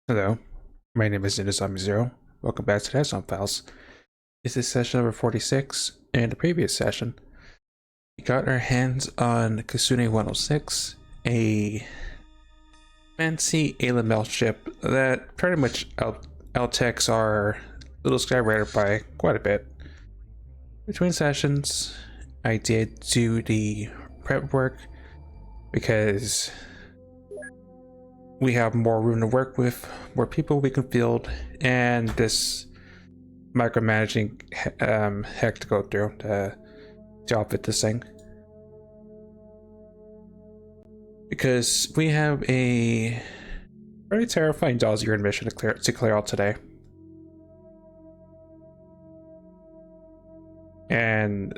Hello, my name is Zombie0. Welcome back to the Headstone Files. This is session number 46. In the previous session, we got our hands on Kasune 106, a fancy alien melt ship that pretty much outtechs our little Skyraider by quite a bit. Between sessions, I did do the prep work because we have more room to work with, more people we can field, and this micromanaging heck to go through to outfit this thing. Because we have a very terrifying Dawes-Urine mission to clear out today. And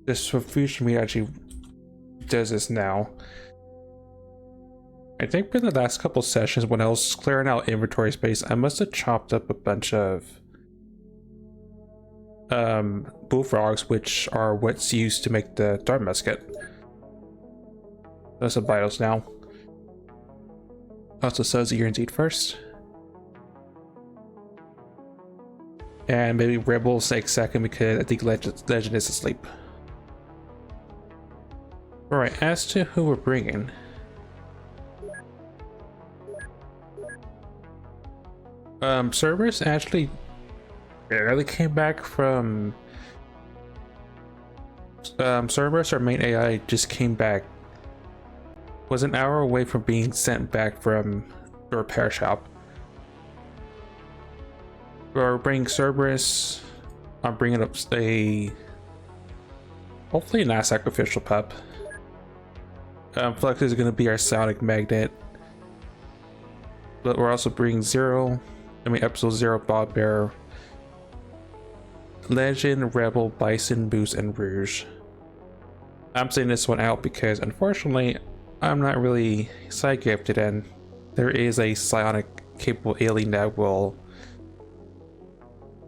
this Fusion me actually does this now. I think in the last couple sessions when I was clearing out inventory space, I must have chopped up a bunch of bullfrogs, which are what's used to make the dart musket. Those are vitals now. Also says that you're indeed first. And maybe Rebels take second because I think Legend is asleep. Alright, as to who we're bringing. Cerberus actually barely came back from Cerberus, our main AI, just came back. Was an hour away from being sent back from the repair shop. We're bringing Cerberus. I'm bringing up a hopefully not sacrificial pup. Flex is going to be our sonic magnet, but we're also bringing episode 0, Bob Bear, Legend, Rebel, Bison, Boost, and Rouge. I'm saying this one out because unfortunately I'm not really side gifted, and there is a psionic capable alien that will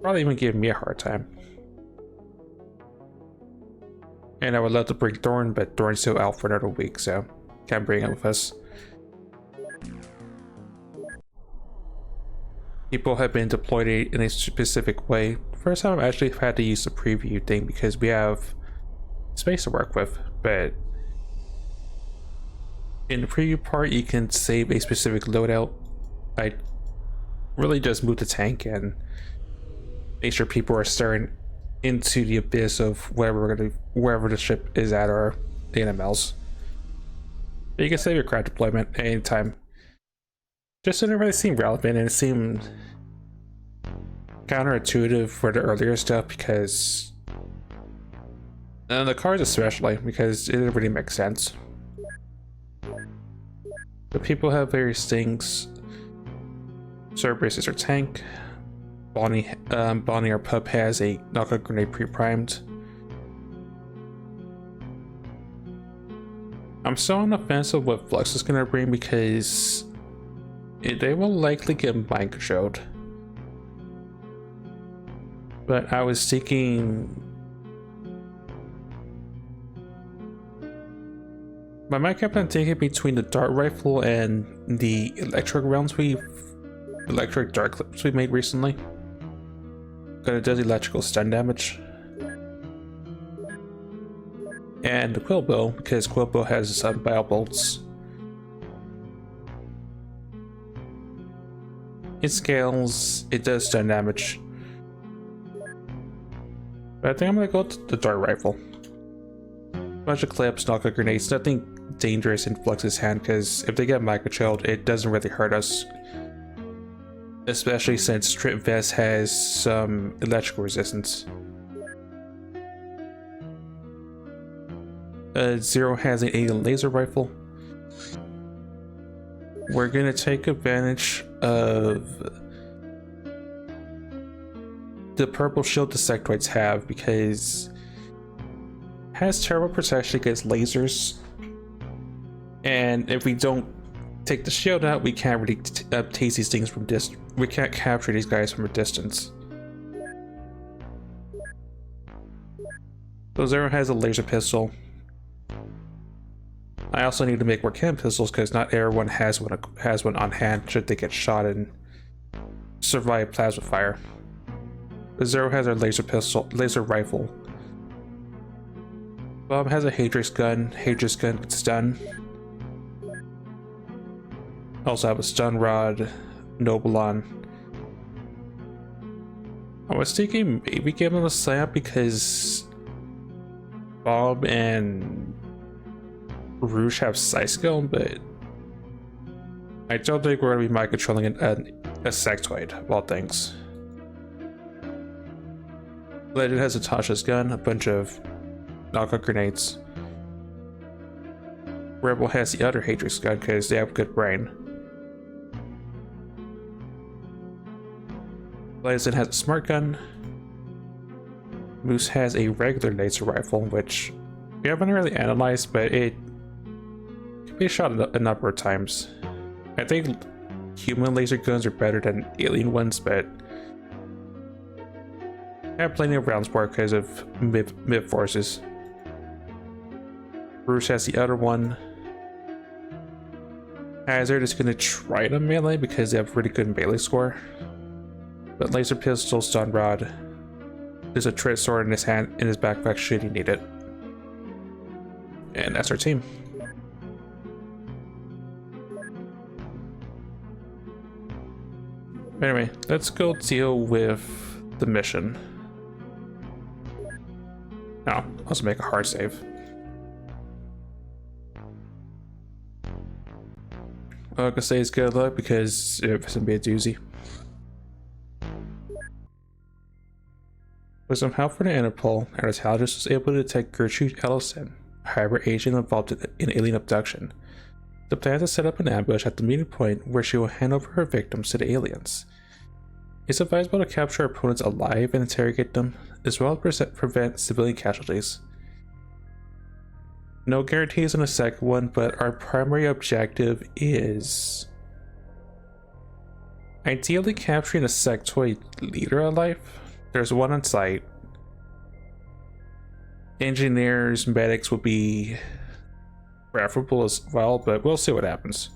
probably even give me a hard time. And I would love to bring Thorn, but Thorn's still out for another week, so can't bring him with us. People have been deployed in a specific way. First time I've actually had to use the preview thing because we have space to work with, but in the preview part you can save a specific loadout. I really just moved the tank and make sure people are staring into the abyss of wherever the ship is at, or the NMLs. But you can save your craft deployment anytime. Just didn't really seem relevant, and it seemed counterintuitive for the earlier stuff because, and the cars especially, because it didn't really make sense. But people have various things. Cerberus is our tank. Bonnie, our pup, has a knockout grenade pre-primed. I'm still on the fence of what Flux is gonna bring because they will likely get mind controlled. But I was thinking, my mind kept on thinking between the dart rifle and the electric dart clips we made recently. But it does electrical stun damage. And the Quillbill, because Quillbill has some bio bolts. It scales, it does stun damage. But I think I'm gonna go to the dart rifle. Bunch of clips, knockout grenades, nothing dangerous in Flux's hand, because if they get microchilled, it doesn't really hurt us. Especially since Strip Vest has some electrical resistance. Zero has an alien laser rifle. We're gonna take advantage of the purple shield the Sectoids have because it has terrible protection against lasers, and if we don't take the shield out, we can't really tase these things from distance. We can't capture these guys from a distance. So Zero has a laser pistol. I also need to make more chem pistols because not everyone has one on hand should they get shot and survive plasma fire. The Zero has a laser rifle. Bob has a Hadrix gun. Hadrix gun can stun. Also have a stun rod, Nobalon. I was thinking maybe give him a slam because Bob and Rouge have Psi skill, but I don't think we're going to be mind controlling a Sectoid of all things. Legend has Natasha's gun, a bunch of knockout grenades. Rebel has the other Hadrix gun because they have good brain. Blazin has a smart gun. Moose has a regular laser rifle, which we haven't really analyzed, but it can be shot a number of times. I think human laser guns are better than alien ones, but I have plenty of rounds for it because of mid forces. Bruce has the other one. Hazard is going to try to melee because they have really good melee score. But laser pistol, stun rod. There's a tread sword in his hand, in his backpack should he need it. And that's our team. Anyway, let's go deal with the mission. Now, also make a hard save. All I can say is good luck because it's gonna be a doozy. With some help from the Interpol, our intelligence was able to detect Gertrude Ellison, a hybrid agent involved in alien abduction. The plan is to set up an ambush at the meeting point where she will hand over her victims to the aliens. It's advisable to capture opponents alive and interrogate them, as well as prevent civilian casualties. No guarantees on the second one, but our primary objective is ideally capturing a sectoid leader alive. There's one on site. Engineers, medics would be preferable as well, but we'll see what happens.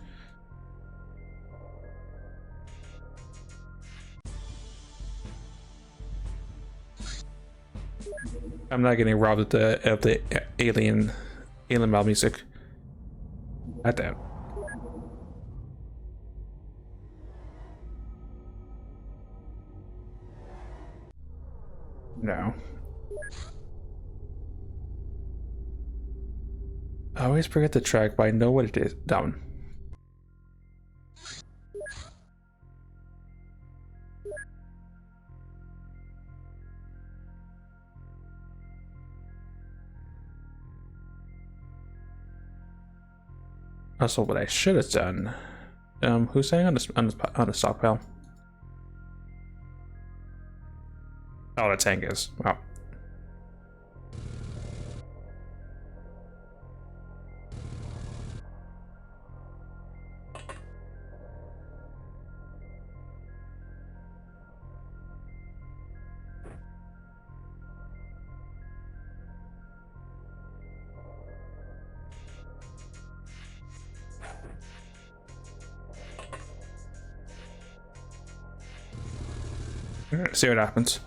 I'm not getting robbed of the alien mal music. Not that. No. I always forget the track, but I know what it is. Down. Also, what I should have done. Who's saying on the stockpile? Oh, the tank is. Wow. See what happens.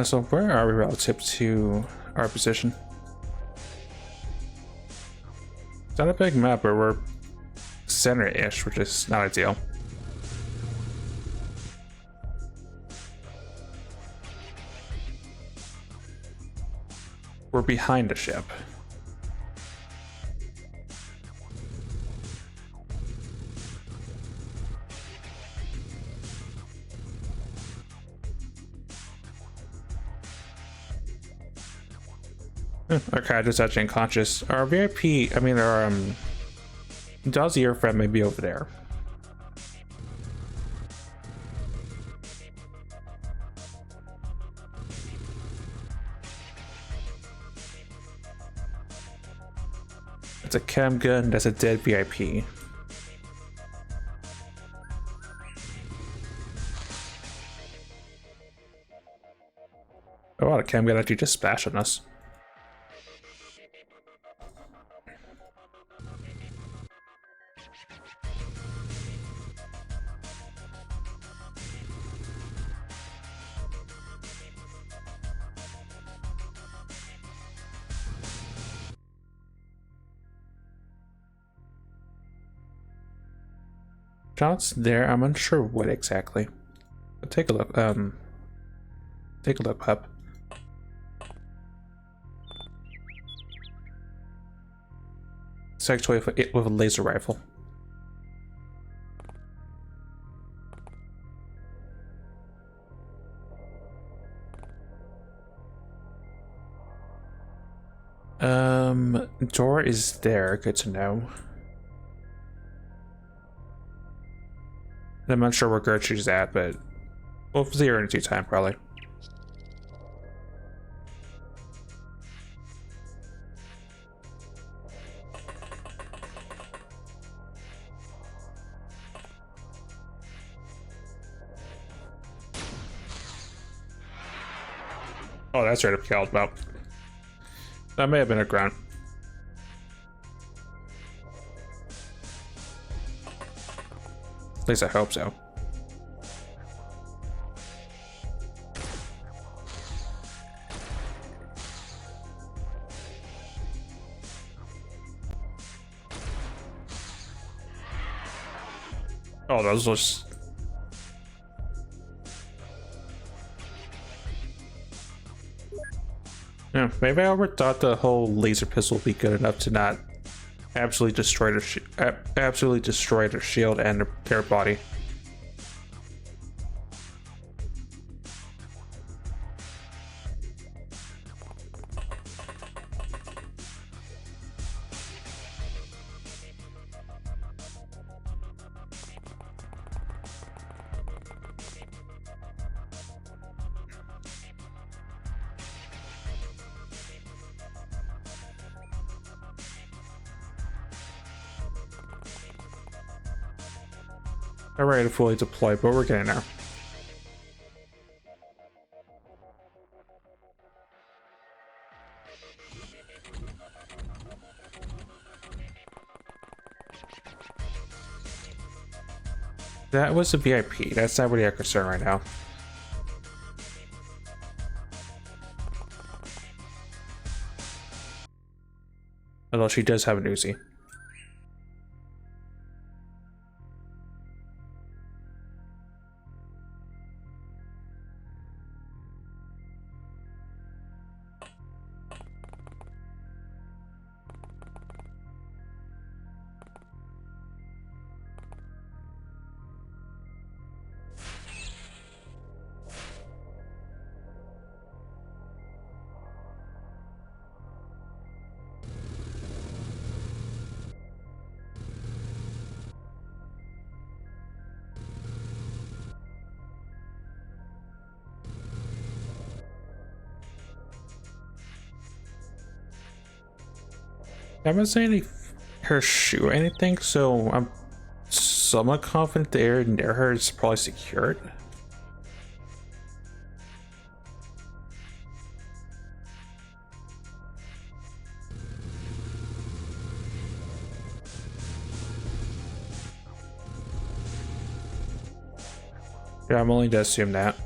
So where are we relative to our position? It's not a big map, but we're center-ish, which is not ideal. We're behind the ship. Our character's actually unconscious. Our VIP, I mean, our Dozier friend may be over there. It's a chem gun. That's a dead VIP. Oh, a chem gun actually just splashed on us. Shots there. I'm unsure what exactly. But take a look. Take a look, pup. Sectoid with a laser rifle. Door is there. Good to know. I'm not sure where Gertrude's at, but we'll see her in due time, probably. Oh, that's right up killed about. That may have been a grunt. At least I hope so. Oh, those was. Yeah, maybe I overthought the whole laser pistol would be good enough to not absolutely destroy their shield and their body. Not ready to fully deploy, but we're getting there. That was a VIP. That's not really our concern right now. Although she does have an Uzi. I haven't seen any her shoe or anything, so I'm somewhat confident the area near her is probably secured. Yeah, I'm only to assume that.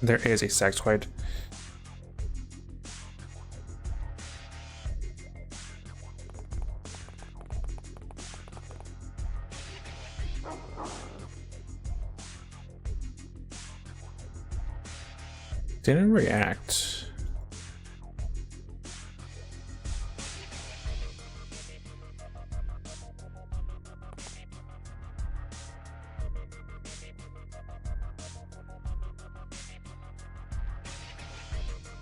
There is a sectoid. Didn't react.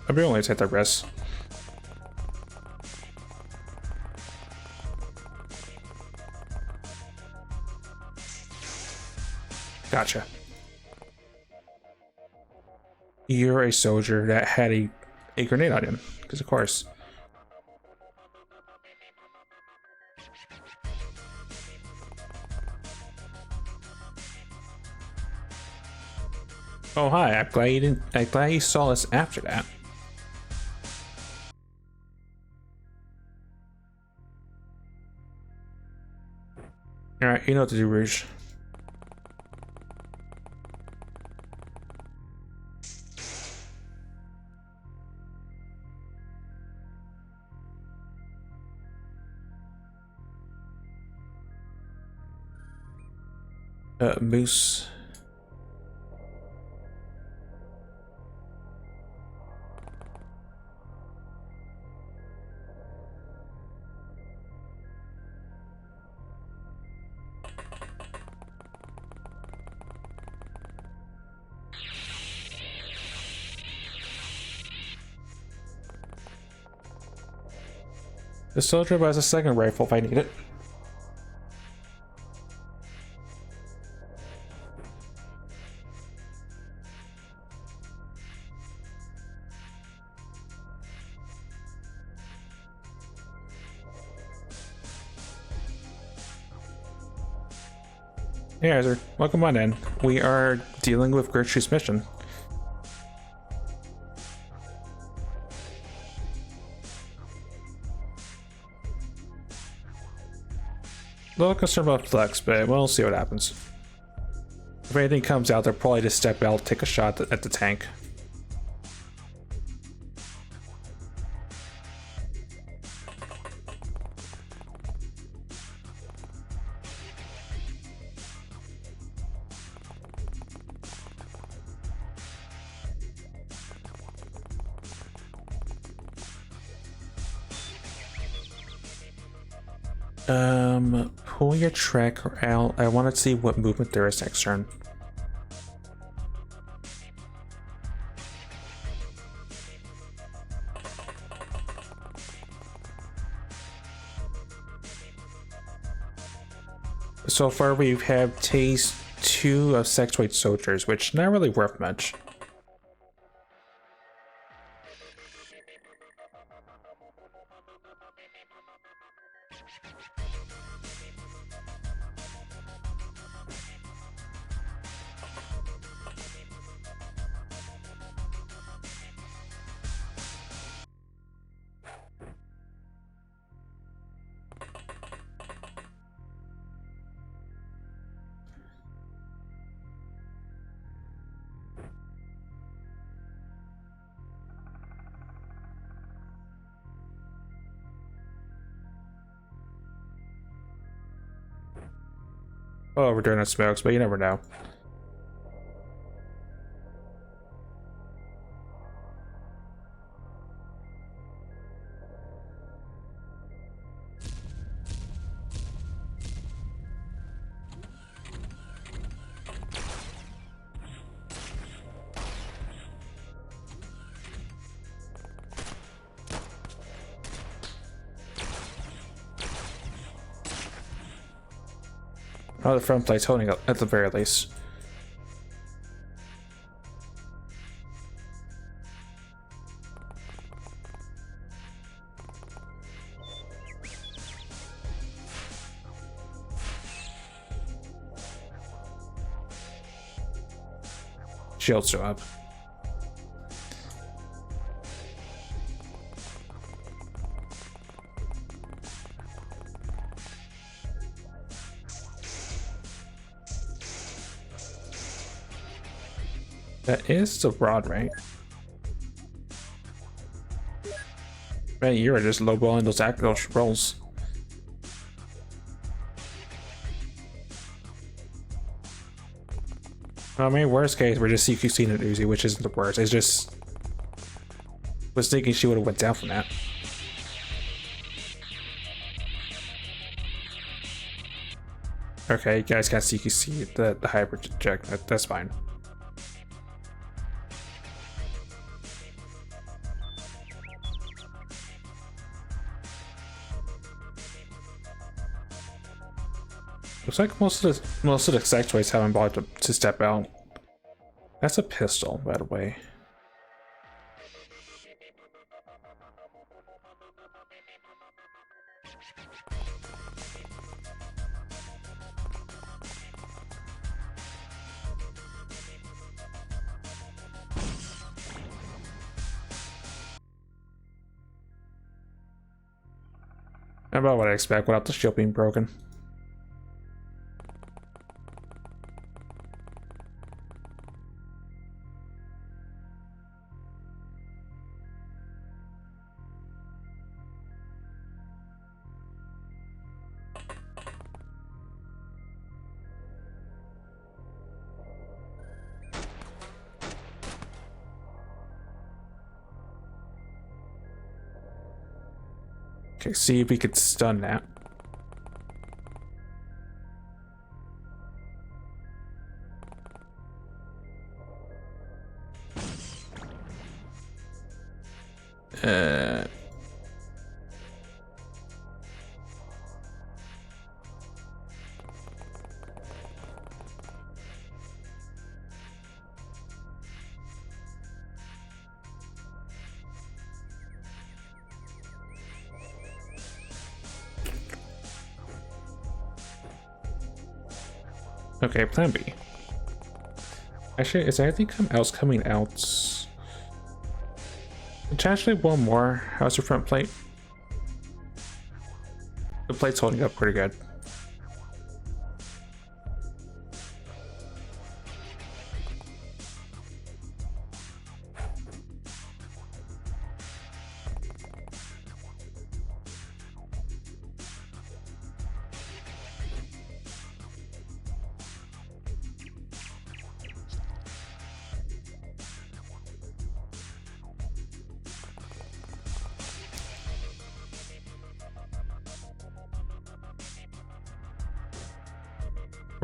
I'll be willing to take the risk. Gotcha. You're a soldier that had a grenade on him, because of course. Oh hi, I'm glad you didn't. I'm glad you saw us after that. All right, you know what to do, Rouge. Moose. The soldier has a second rifle if I need it. Hey, Azure. Welcome on in. We are dealing with Gertrude's mission. A little concerned about Flex, but we'll see what happens. If anything comes out, they'll probably just step out, take a shot at the tank. Pull your tracker out. I want to see what movement there is next turn. So far we've had tased 2 of Sectoid soldiers, which not really worth much. Oh, we're doing it smokes, but you never know. Oh, the front plate's holding up at the very least. Shields are up. That is the rod, right? Man, you are just lowballing those rolls. I mean, worst case, we're just CQCing an Uzi, which isn't the worst. It's just was thinking she would have went down from that. Okay, you guys got CQC the hybrid check. That's fine. Looks like most of the sectoids haven't bothered to step out. That's a pistol, by the way. About what I expect without the shield being broken. Okay, see if we could stun that. Okay, plan B. Actually, is there anything else coming out? Potentially one more. How's your front plate? The plate's holding up pretty good.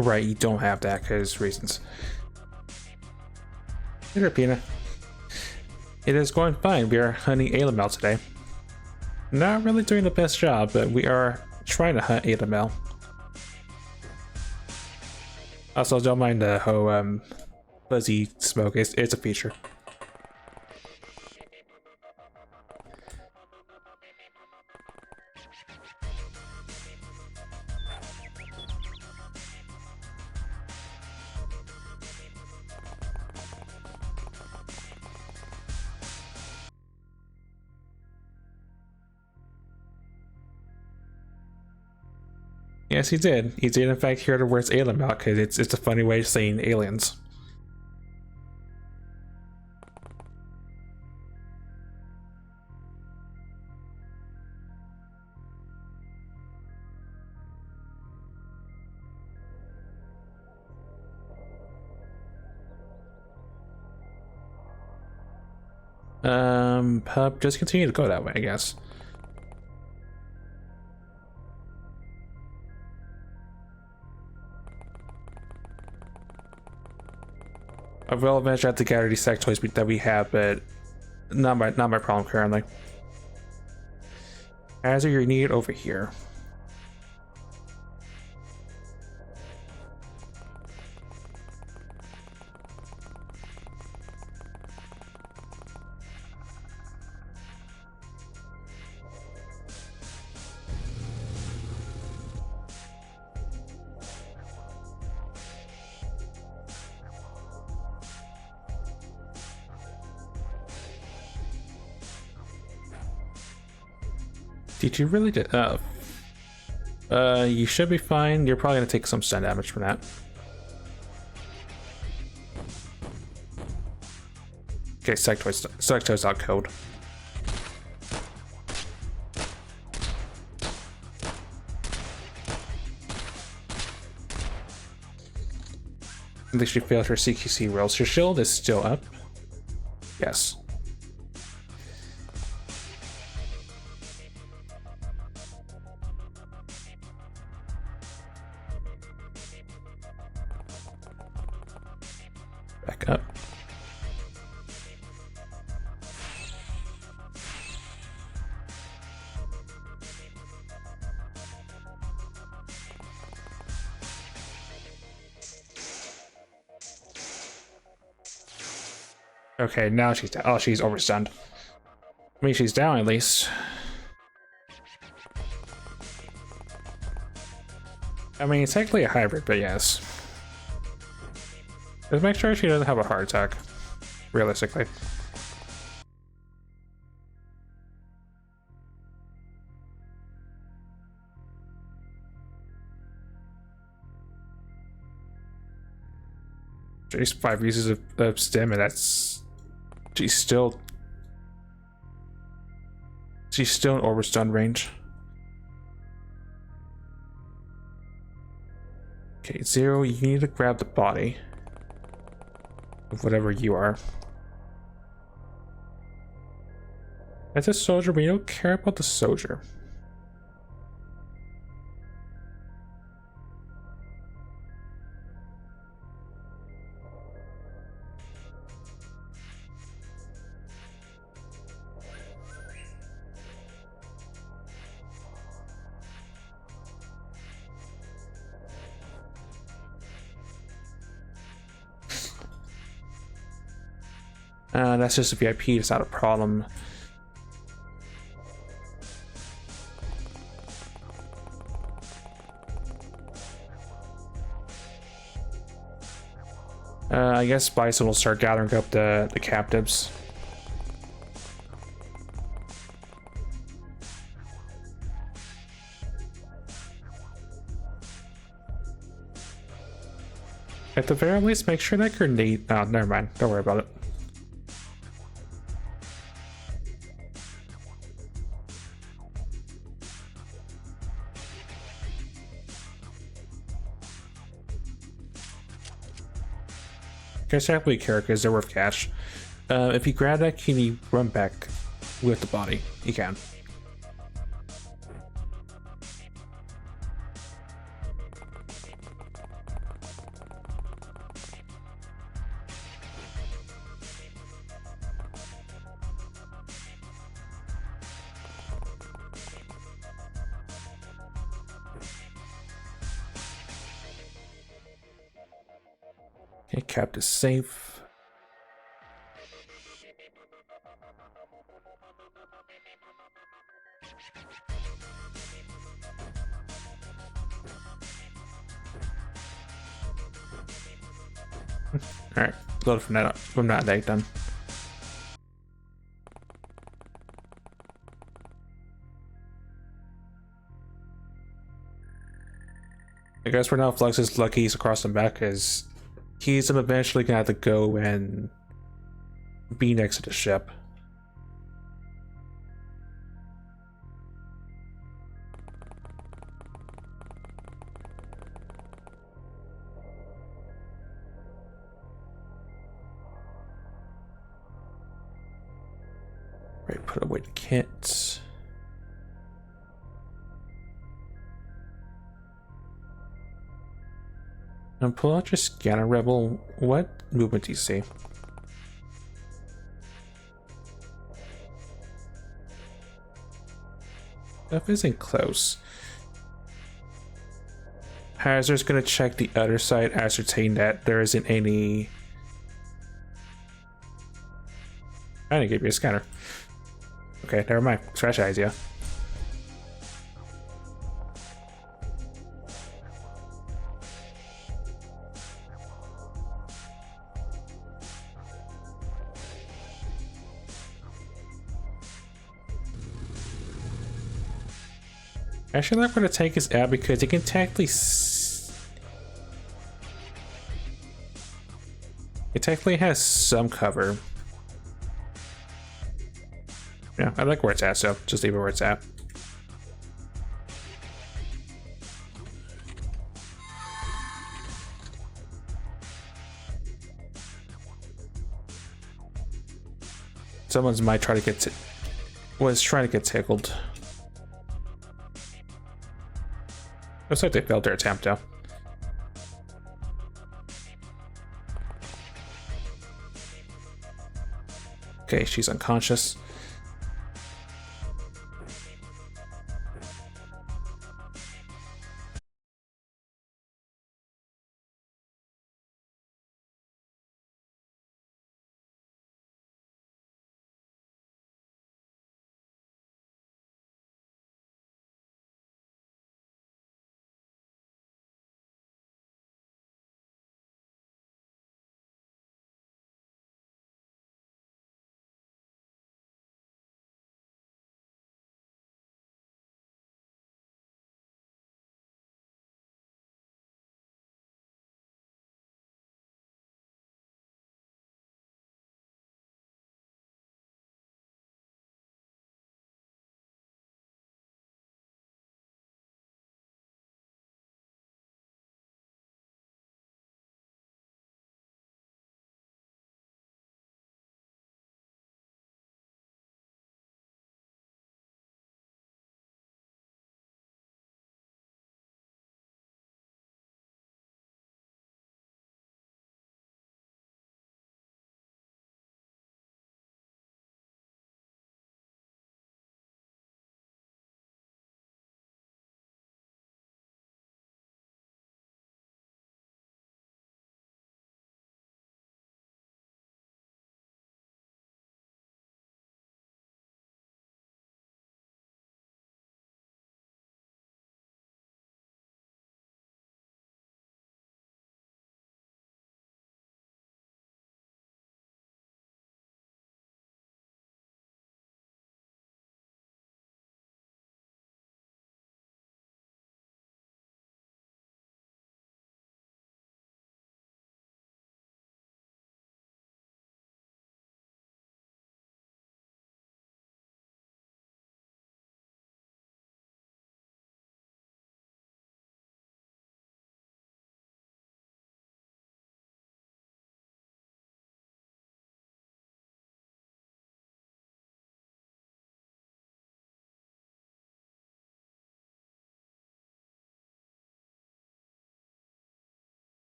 Right, you don't have that because reasons. Hey there, Pina. It is going fine. We are hunting Alamel today. Not really doing the best job, but we are trying to hunt Alamel. Also, don't mind the whole fuzzy smoke. It's a feature. Yes, he did. He did in fact hear the words alien out because it's a funny way of saying aliens. Pup, just continue to go that way, I guess. I will eventually have to gather these sectoids that we have, but not my problem currently. As are your need over here. Did you really do? You should be fine. You're probably gonna take some stun damage from that. Okay, Sectoid's out code. At least you failed her CQC rolls. Your shield is still up. Yes. Back up. Okay, now she's down. Oh, she's overstunned. I mean, she's down at least. I mean, it's technically a hybrid, but yes. Just make sure she doesn't have a heart attack, realistically. She's 5 uses of stim, and that's... She's still in overstun range. Okay, Zero, you need to grab the body of whatever you are. That's a soldier, but you don't care about the soldier. That's just a VIP, it's not a problem. I guess Bison will start gathering up the captives. At the very least, make sure that grenade... Oh, never mind. Don't worry about it. Guys, happily care because they're worth cash. If you grab that, can you run back with the body? You can. Okay, Cap is safe. All right, load from that leg then. I guess for now, Flux is lucky he's across the back because he's eventually gonna have to go and be next to the ship. Right, put away the kit. And pull out your scanner, Rebel. What movement do you see? Stuff isn't close. Hazard's gonna check the other side, ascertain that there isn't any... I didn't give you a scanner. Okay, never mind. Scratch that idea. Actually, I'm going to take his out because it can technically... It technically has some cover. Yeah, I like where it's at, so just leave it where it's at. Someone's might try to get... was trying to get tickled. Looks like they failed their attempt, though. Okay, she's unconscious.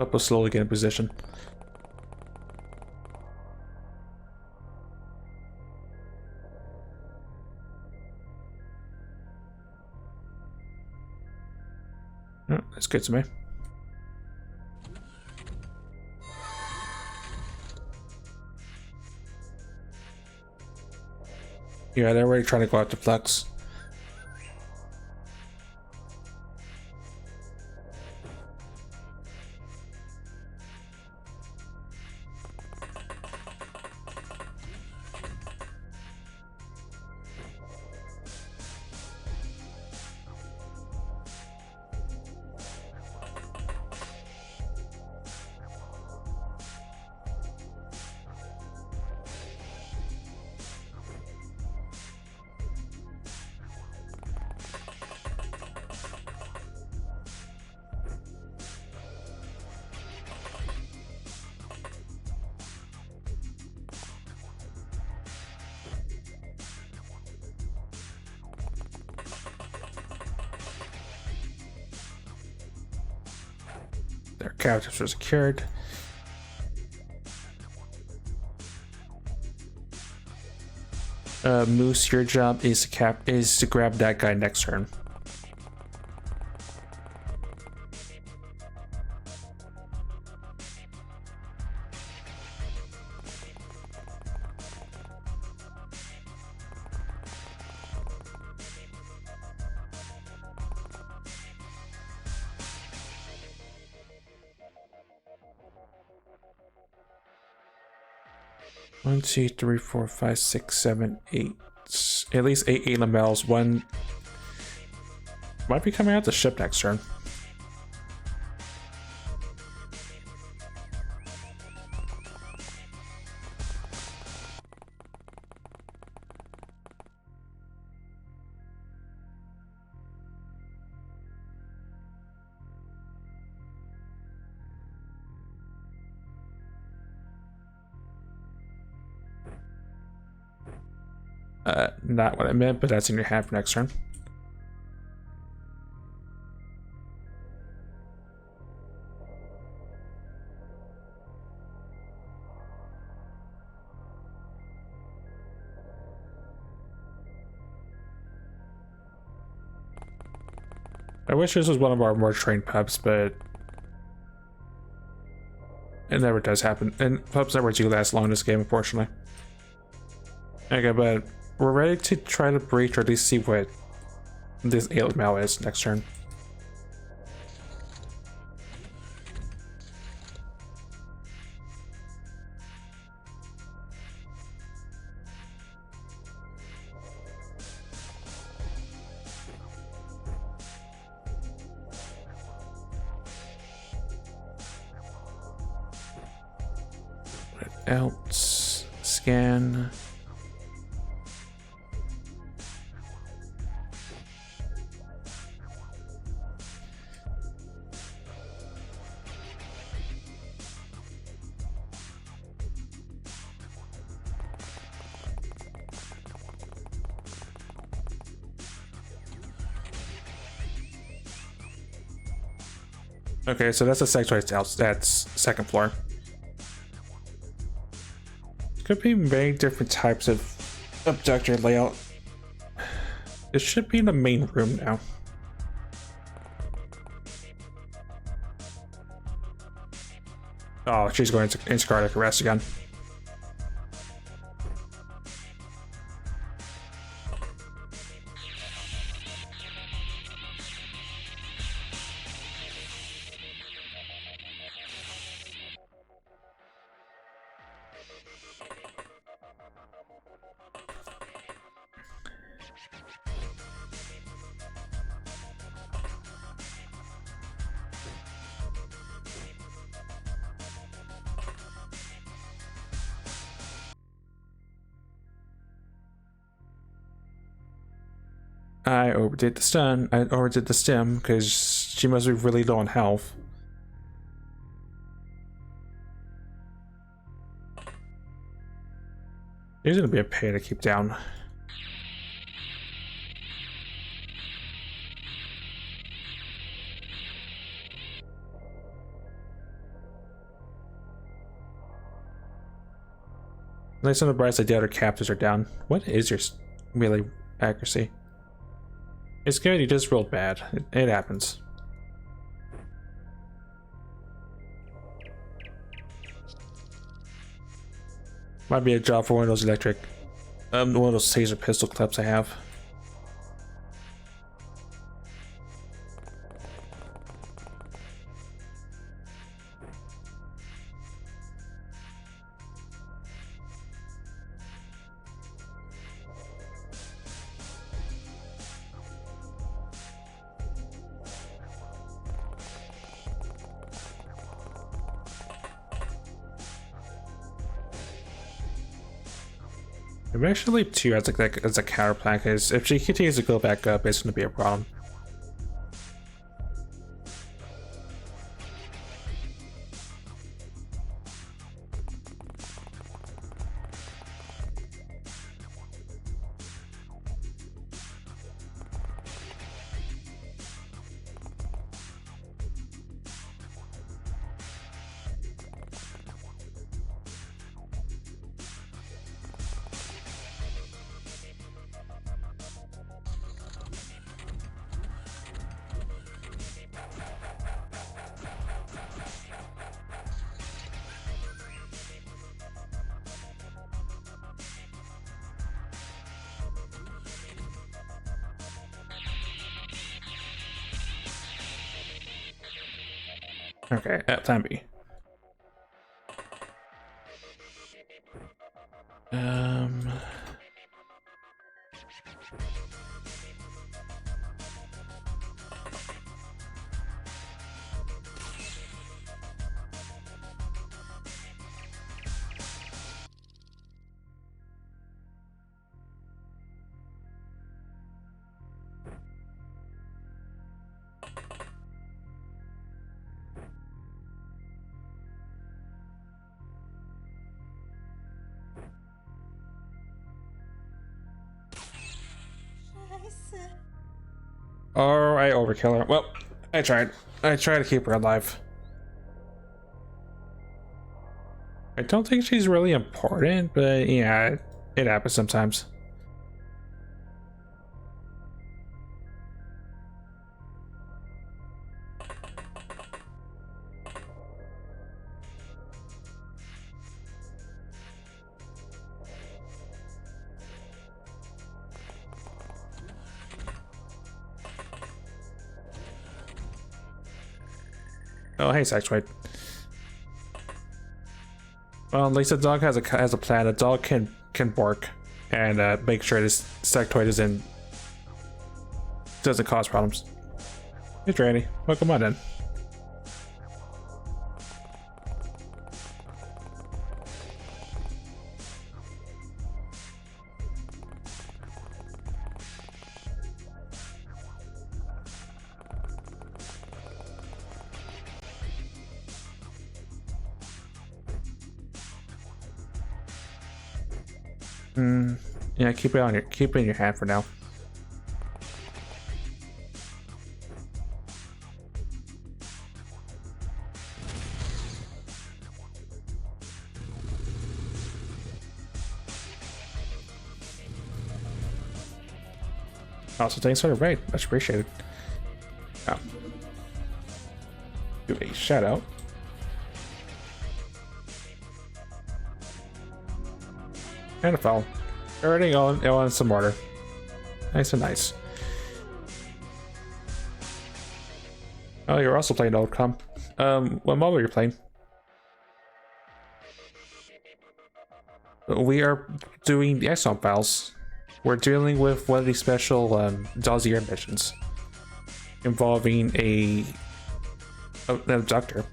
Up will slowly get in position. Oh, that's good to me. Yeah, they're already trying to go out to flex. Their captives are secured. Moose, your job is to grab that guy next turn. One, two, three, four, five, six, seven, eight. At least eight lamels. One might be coming out the ship next turn. Not what I meant, but that's in your hand for next turn. I wish this was one of our more trained pups, but it never does happen. And pups never do last long in this game, unfortunately. Okay, but we're ready to try to breach or at least see what this 8 lamel is next turn. What else? Scan. Okay, so that's a sectoid house. That's second floor. Could be many different types of abductor layout. It should be in the main room now. Oh, she's going into cardiac arrest again. I overdid the stun. I overdid the stim because she must be really low on health. There's gonna be a pay to keep down. Nice on the bright side, the other captors are down. What is your melee accuracy? It's good, you just rolled bad. It happens. Might be a job for one of those one of those taser pistol clips I have. I'm actually leave 2 as as a counter plan, because if she continues to go back up, it's going to be a problem. Okay, plan B. Or I overkill her. Well, I tried. I tried to keep her alive. I don't think she's really important, but yeah, it happens sometimes. Oh, hey, Sectoid. Well, at least the dog has a plan. The dog can bark and make sure this Sectoid doesn't cause problems. Hey, Tranny. Welcome on in. Yeah, keep it in your hand for now. Also, thanks for the raid. Much appreciated. Oh. Do a shout out. And a foul. Everything on some order. Nice and nice. Oh, you're also playing Old Com. What mobile are you playing? We are doing the Exxon files. We're dealing with one of these special Dossier missions involving an abductor.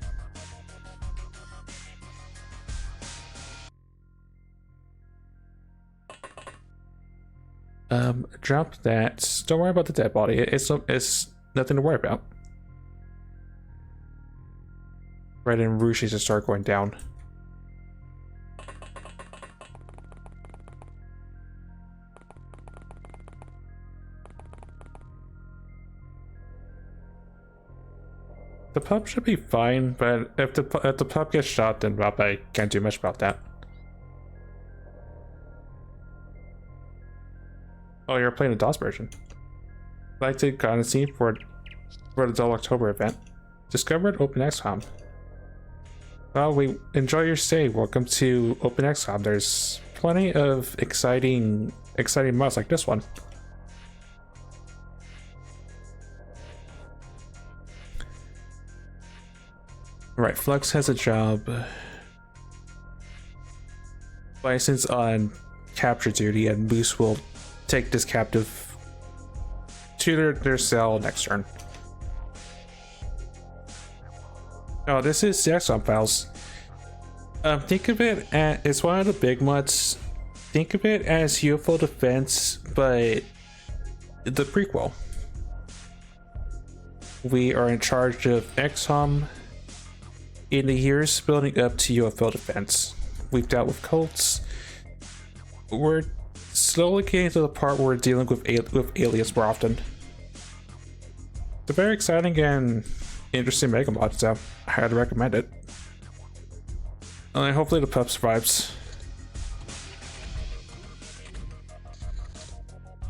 Drop that. Don't worry about the dead body. It's nothing to worry about. Red and Rouge should start going down. The pup should be fine, but if the pup gets shot, then I can't do much about that. Oh, you're playing the DOS version. I'd like to kind of see for the Dull October event. Discovered OpenXCom. Well, we enjoy your stay. Welcome to OpenXCom. There's plenty of exciting mods like this one. Right, Flux has a job. Bison's on capture duty, and Moose will take this captive to their cell next turn. Oh, this is the XCOM files. Think of it as, it's one of the big mods. Think of it as UFO Defense, but the prequel. We are in charge of XCOM in the years building up to UFO Defense. We've dealt with cults. We're slowly getting to the part where we're dealing with aliens more often. It's a very exciting and interesting mega mod, so I highly recommend it. And hopefully the pup survives.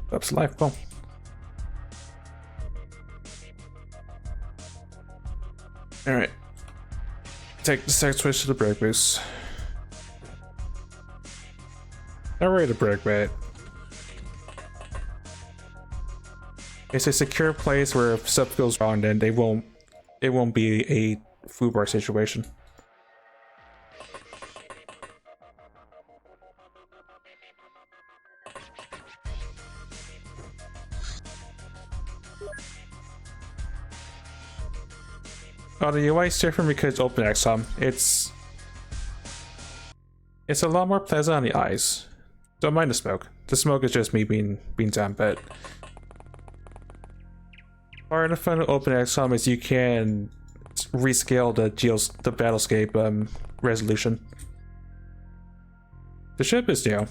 Pup's life, boom. Alright. Take the second switch to the brake boost. Not ready to brake, but it's a secure place where if stuff goes wrong, then it won't be a foobar situation. Oh, the UI is different because OpenXCom. It's a lot more pleasant on the eyes. Don't mind the smoke. The smoke is just me being dumb, but part of the fun of OpenXCom is you can rescale the battlescape resolution. The ship is new.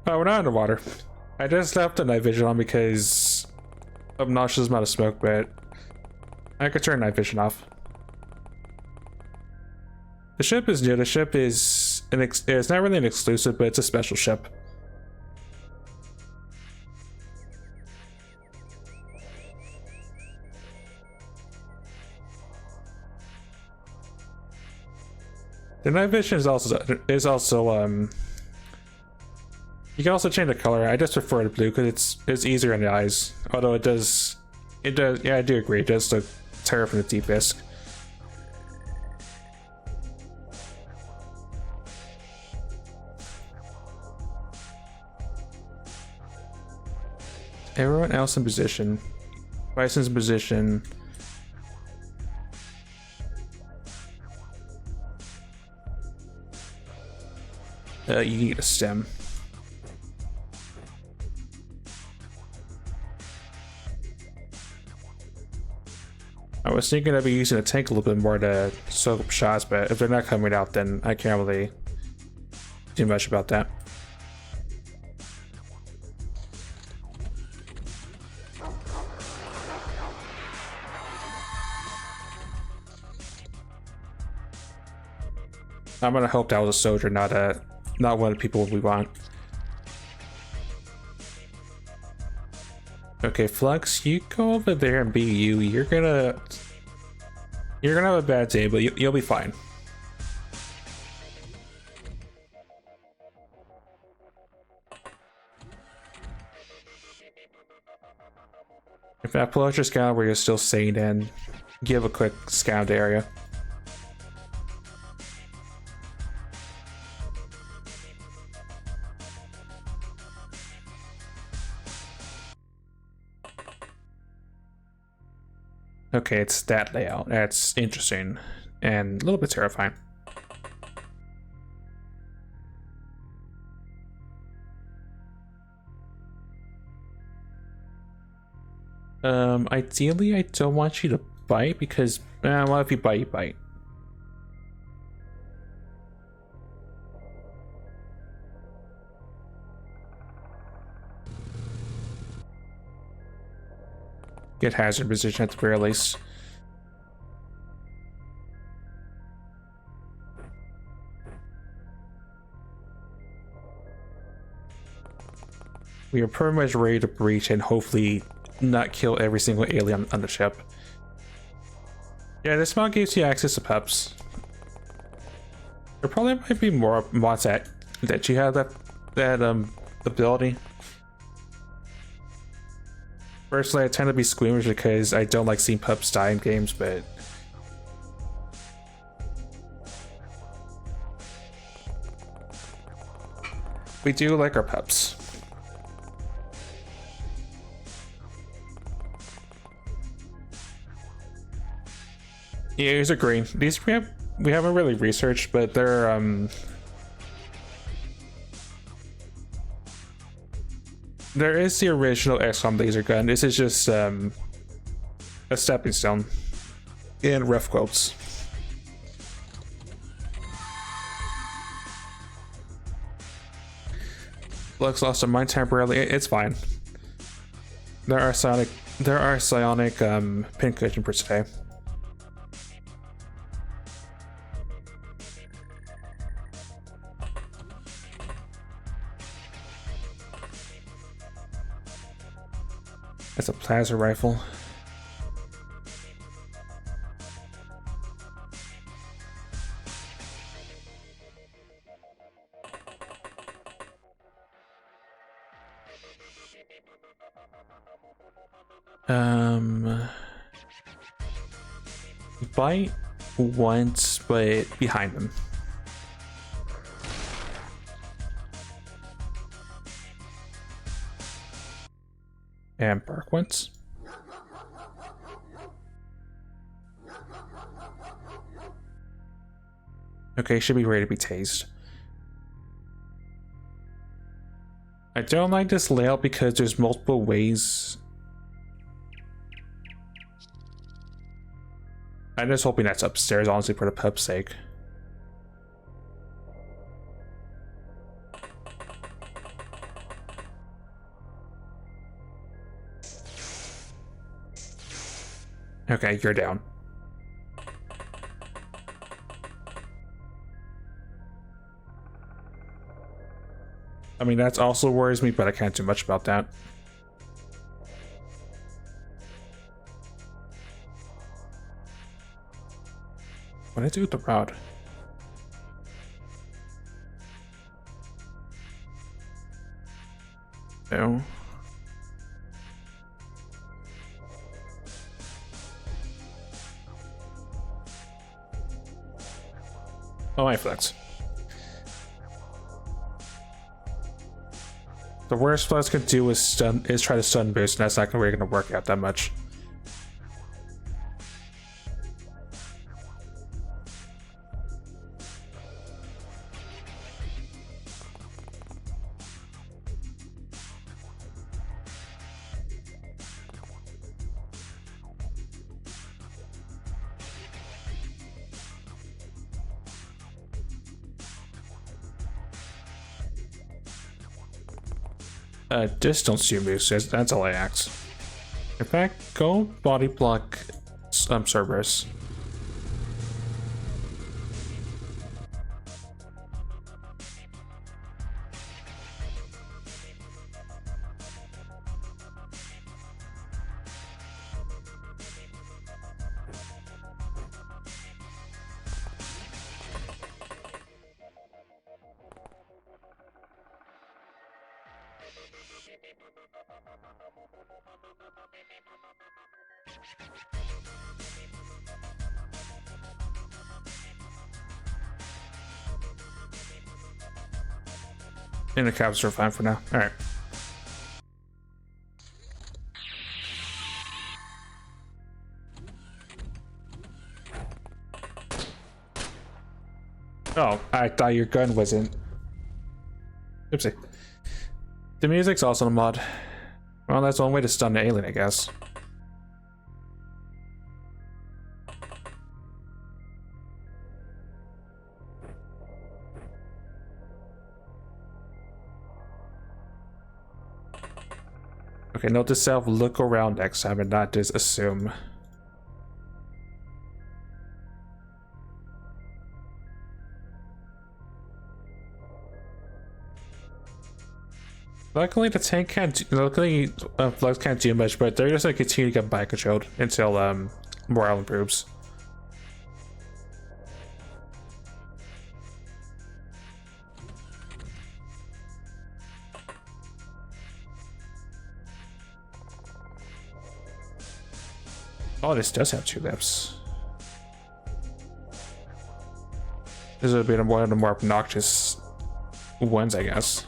Oh, we're not underwater. I just left the night vision on because obnoxious amount of smoke, but I could turn night vision off. The ship is new. The ship is it's not really an exclusive, but it's a special ship. The night vision is also you can also change the color. I just prefer the blue because it's easier on the eyes. Although it does, yeah, I do agree, it does look terrible from the deep disc. Everyone else in position. Bison's in position. You need a stem. I was thinking I'd be using a tank a little bit more to soak up shots, but if they're not coming out, then I can't really do much about that. I'm gonna hope that was a soldier, not one of the people we want. Okay, Flux, you go over there and be you. You're gonna have a bad day, but you'll be fine. In fact, pull out your scout where you're still sane and give a quick scout area. Okay, it's that layout. That's interesting and a little bit terrifying. Ideally, I don't want you to bite because, well, if you bite, you bite. Get hazard position at the very least. We are pretty much ready to breach and hopefully not kill every single alien on the ship. Yeah, this mod gives you access to pups. There probably might be more mods that you have that ability. Personally, I tend to be squeamish because I don't like seeing pups die in games, but we do like our pups. Yeah, these are green. These we haven't really researched, but they're there is the original XCOM laser gun. This is just a stepping stone in rough quotes. Lux lost a mind temporarily. It's fine. There are psionic pincushion per se. That's a plasma rifle. Bite once, but behind them. And bark once. Okay, should be ready to be tased. I don't like this layout because there's multiple ways. I'm just hoping that's upstairs, honestly, for the pup's sake. Okay, you're down. I mean, that also worries me, but I can't do much about that. What did I do with the rod? No. Oh, my flex. The worst Flex could do is try to stun boost, and that's not really going to work out that much. Just don't shoot moves, that's all I ask. In fact, go body block Cerberus. And the cabs are fine for now. Alright. Oh, I thought your gun wasn't. Oopsie. The music's also a mod. Well, that's one way to stun the alien, I guess. Okay, note to self, look around next time and not just assume. Luckily, the tank can't. Luckily, Flux can't do much, but they're just gonna continue to get bike controlled until morale improves. Oh, this does have 2 lips. This is a bit of one of the more obnoxious ones, I guess.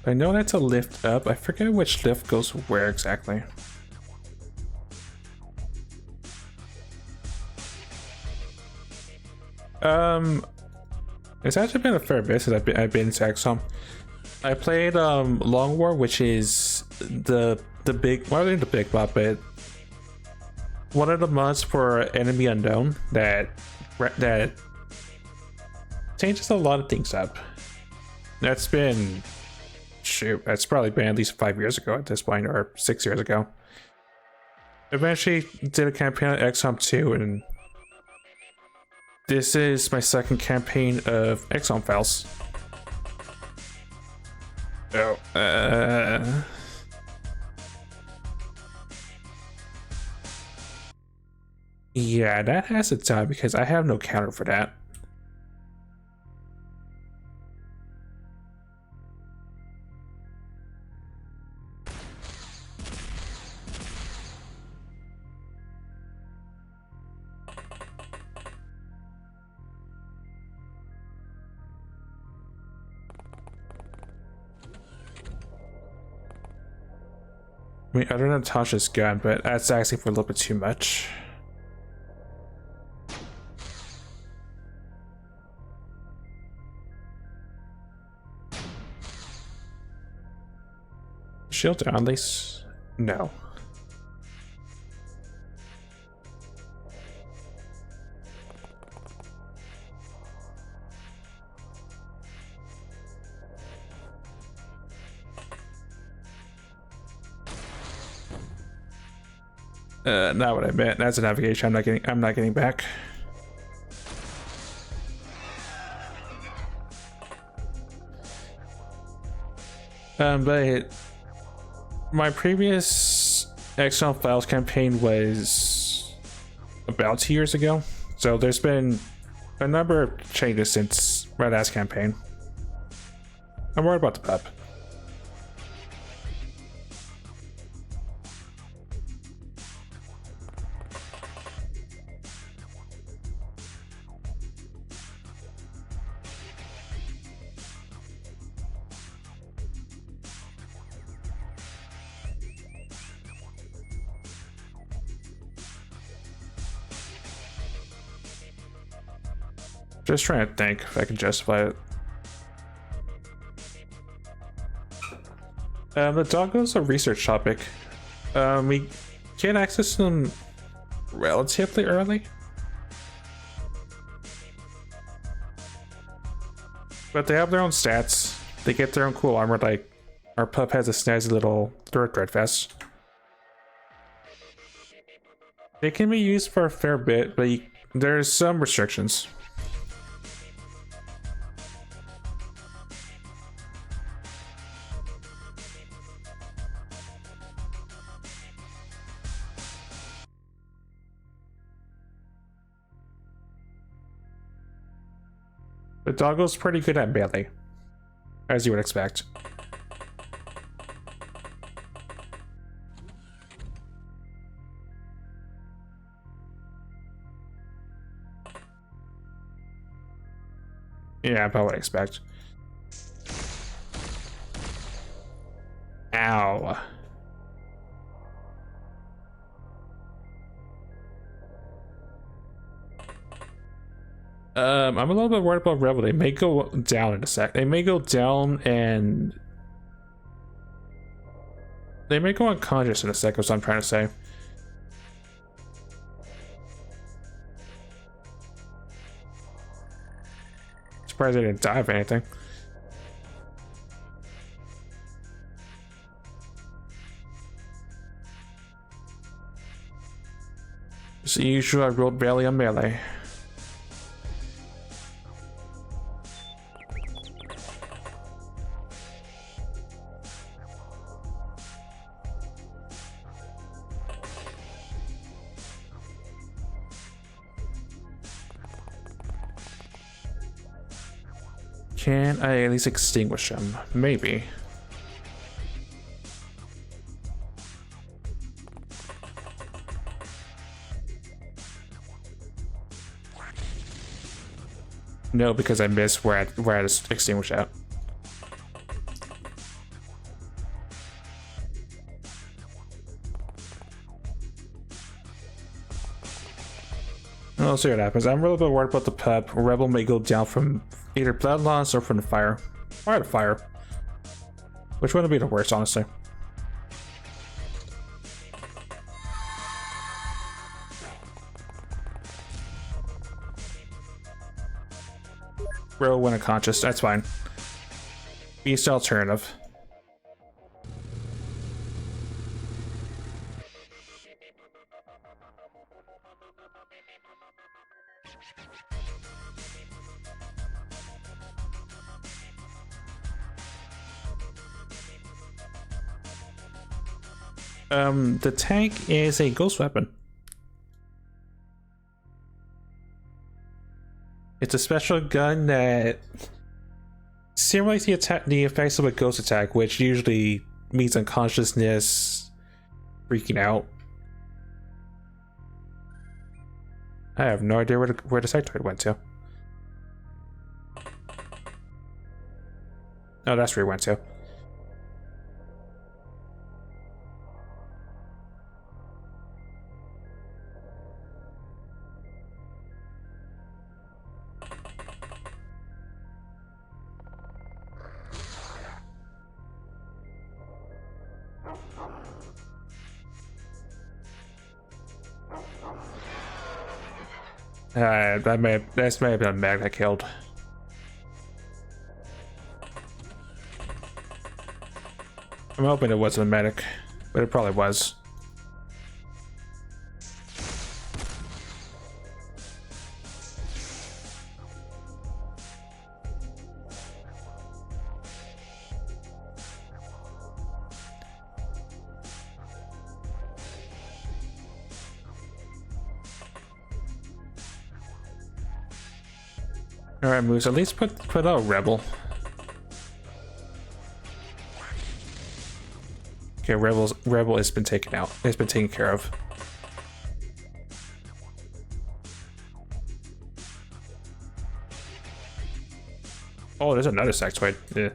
I know that's a lift up. I forget which lift goes where exactly. It's actually been a fair bit since I've been to XCOM. I played Long War, which is the big, well, not the big mod, but one of the mods for Enemy Unknown that changes a lot of things up. That's been, shoot, that's probably been at least 5 years ago at this point, or 6 years ago. Eventually did a campaign on XCOM 2, and this is my second campaign of XCOM Files. Oh, yeah, that has to die because I have no counter for that. I mean, other than Tasha's gun, but that's asking for a little bit too much. Shield down, at least? No. Not what I meant. That's a navigation. I'm not getting back. But my previous XCOM Files campaign was about 2 years ago, so there's been a number of changes since my last campaign. I'm worried about the pup. Just trying to think if I can justify it. The doggo's a research topic. We can access them relatively early, but they have their own stats. They get their own cool armor, like our pup has a snazzy little thread vest. They can be used for a fair bit, but there's some restrictions. The doggo's pretty good at melee, as you would expect. Yeah, about what I expect. Ow. I'm a little bit worried about Rebel. They may go down in a sec. They may go down and they may go unconscious in a sec, is what I'm trying to say. Surprised I didn't die of anything. As usual, I rolled barely on melee. Can I at least extinguish him? Maybe. No, because I missed where I just extinguished out. We'll see what happens. I'm a little bit worried about the pep. Rebel may go down from either blood loss or from the fire. Or the fire. Which one would be the worst, honestly? Rebel went unconscious. That's fine. Beast alternative. The tank is a ghost weapon. It's a special gun that simulates the effects of a ghost attack, which usually means unconsciousness, freaking out. I have no idea where the sectoid went to. Oh, that's where he went to. That may have been a mag that killed. I'm hoping it wasn't a medic, but it probably was. Alright, Moose, at least put out Rebel. Okay, Rebel has been taken out. It's been taken care of. Oh, there's another sectoid. Yeah.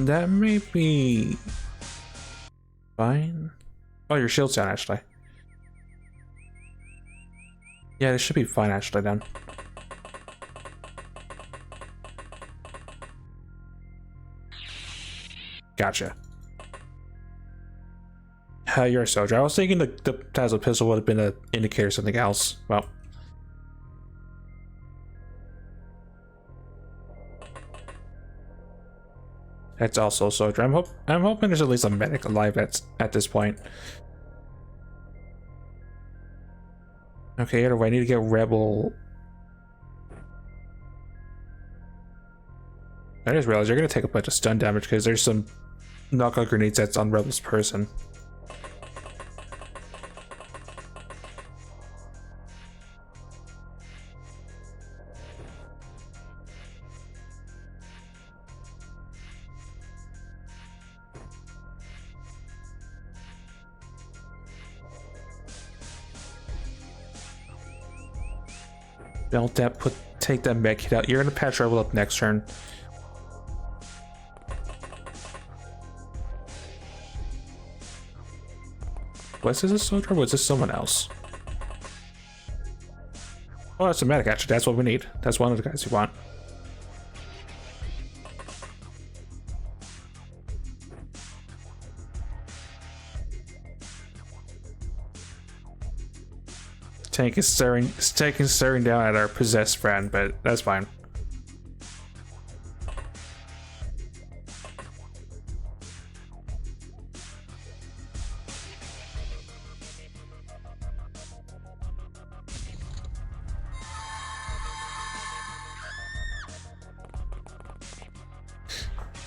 That may be fine. Oh, your shield's down, actually. Yeah, this should be fine, actually, then. Gotcha. You're a soldier. I was thinking the Tazo pistol would have been an indicator of something else. Well. That's also a soldier. I'm hoping there's at least a medic alive at this point. Okay, either way, I need to get Rebel. I just realized you're gonna take a bunch of stun damage because there's some knockout grenades that's on Rebel's person. Don't that take that med kit out. You're gonna patch Rebel up next turn. Was this a soldier or was this someone else? Oh, that's a medic actually. That's what we need. That's one of the guys we want. Tank is staring down at our possessed friend, but that's fine.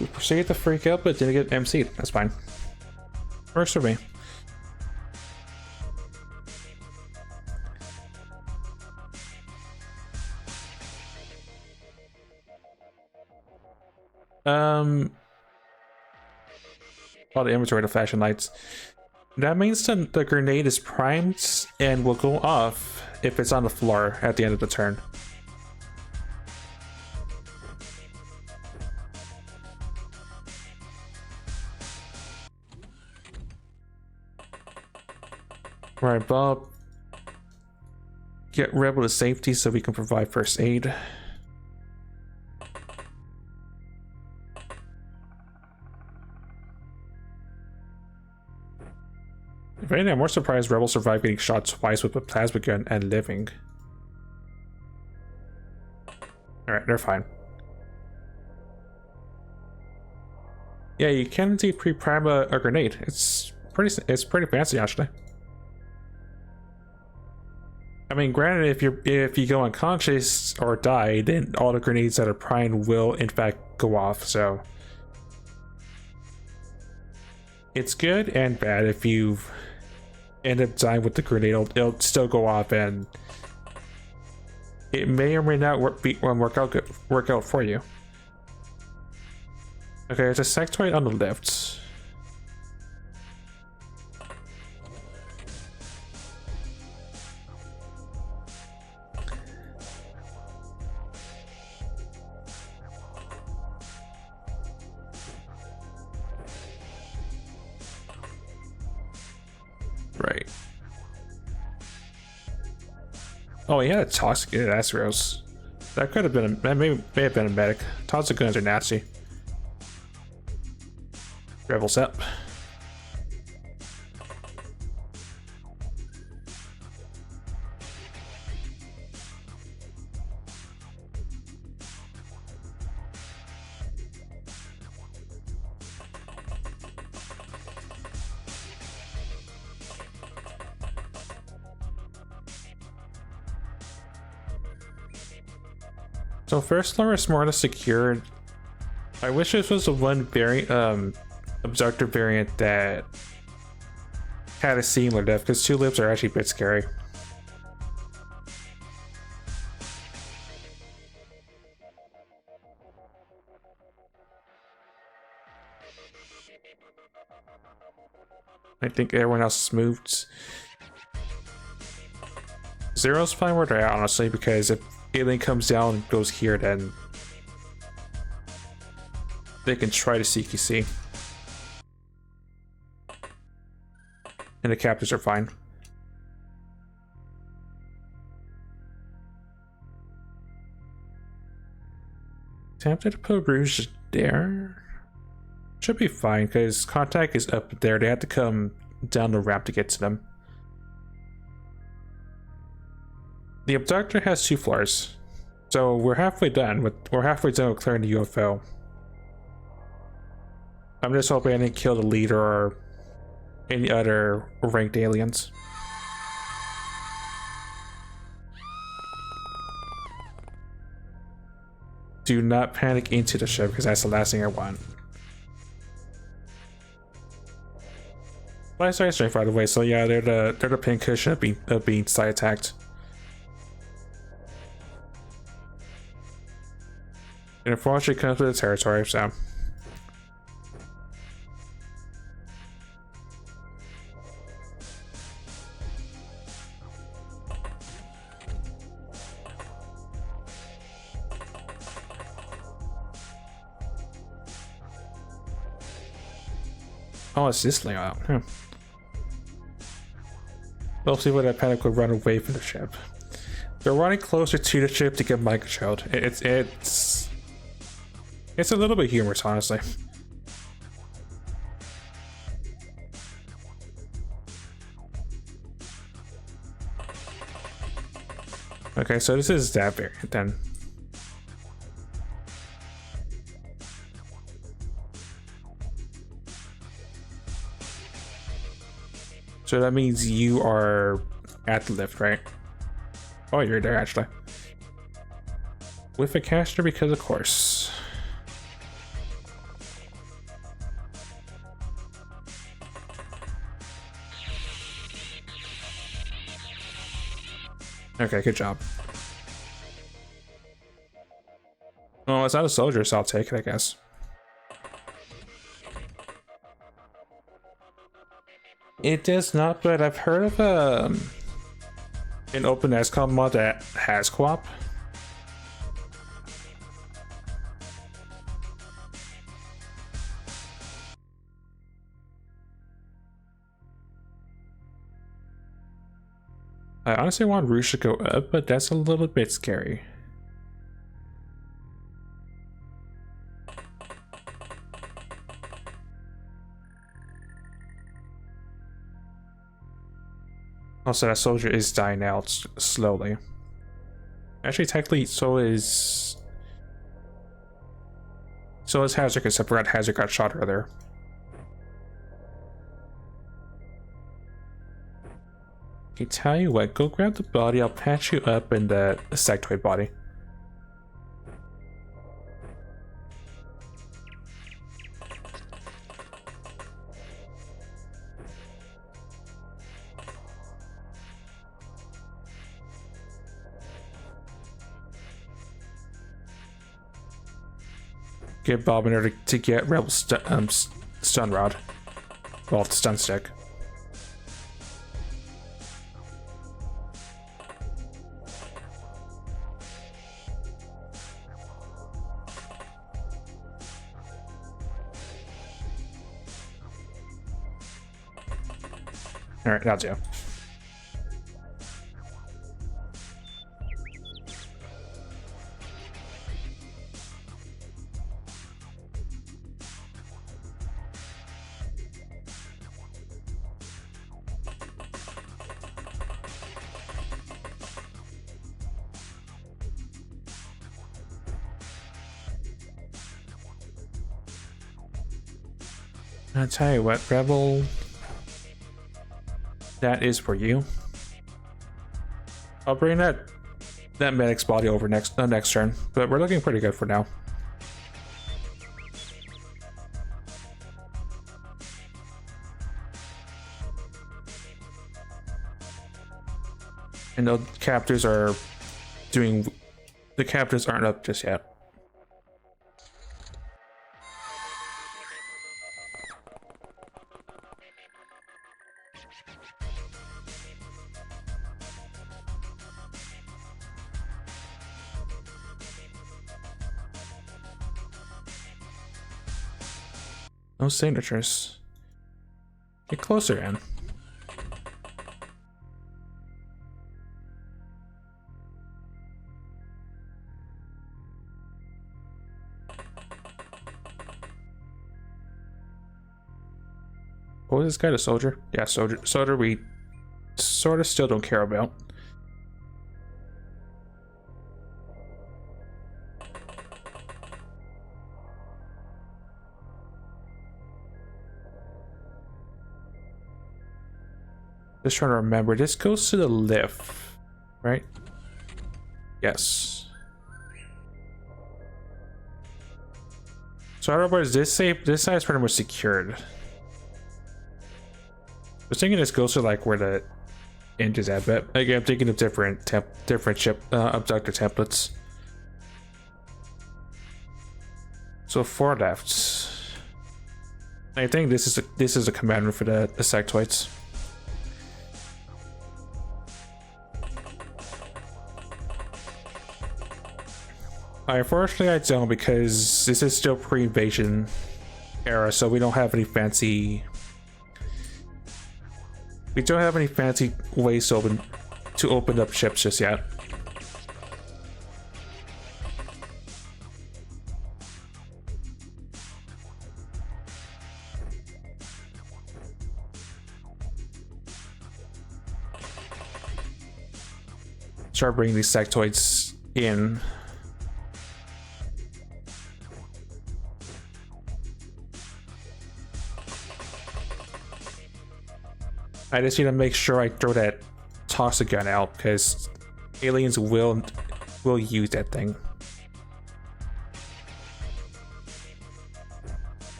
We proceeded to freak out, but didn't get MC'd. That's fine. Works for me. All the inventory to flashing lights. That means the grenade is primed and will go off if it's on the floor at the end of the turn. Right, Bob. Get Rebel to safety so we can provide first aid. If anything, I'm more surprised Rebel survived getting shot twice with a plasma gun and living. Alright, they're fine. Yeah, you can indeed pre-prime a grenade. It's pretty fancy actually. I mean, granted, if you go unconscious or die, then all the grenades that are primed will in fact go off, so it's good and bad. If you end up dying with the grenade, it'll still go off, and it may or may not work out for you. Okay, there's a sectoid on the left. Right. Oh, he had a toxic. Yeah, that's gross. That could have been that may have been a medic. Toxic guns are nasty. Rebels up. So first floor is more or less secured. I wish this was the one variant, Abductor variant that had a similar death, because two lips are actually a bit scary. I think everyone else has moved. Zero's fine where they're at, honestly, because if alien comes down and goes here, then they can try to CQC. And the captives are fine. Tempted to put Rouge there. Should be fine, because contact is up there. They have to come down the ramp to get to them. The Abductor has 2 floors, so we're halfway done with clearing the UFO. I'm just hoping I didn't kill the leader or any other ranked aliens. Do not panic into the ship, because that's the last thing I want. But I started strength right away, so yeah, they're the pincushion of being side attacked. And unfortunately comes with the territory, so. Oh, it's this layout. Huh. Most people that panic would run away from the ship. They're running closer to the ship to get microchilled. It's a little bit humorous, honestly. Okay, so this is that variant then. So that means you are at the lift, right? Oh, you're there actually. With a caster, because of course. Okay, good job. Well, it's not a soldier, so I'll take it, I guess. It does not, but I've heard of an open XCOM mod that has co-op. I honestly want Rouge to go up, but that's a little bit scary. Also, that soldier is dying out slowly. Actually, technically, so is Hazard, because I forgot Hazard got shot earlier. Okay, tell you what, go grab the body. I'll patch you up in the sectoid body. Get Bob in order to get Rebel stun rod. Well, the stun stick. All right, that's you. I'll tell you what, Rebel, that is for you. I'll bring that medic's body over next turn, but we're looking pretty good for now. And the captors aren't up just yet. No signatures. Get closer in. Oh, is this guy a soldier? Yeah, soldier we sort of still don't care about. Just trying to remember, this goes to the lift, right? Yes. So otherwise, this side is pretty much secured. I was thinking this goes to like where the end is at, but again, I'm thinking of different ship abductor templates. So 4 left. I think this is a command room for the sectoids. Unfortunately, I don't, because this is still pre-invasion era, so we don't have any fancy We don't have any fancy ways to open up ships just yet. Start bringing these sectoids in. I just need to make sure I throw that toxic gun out because aliens will use that thing.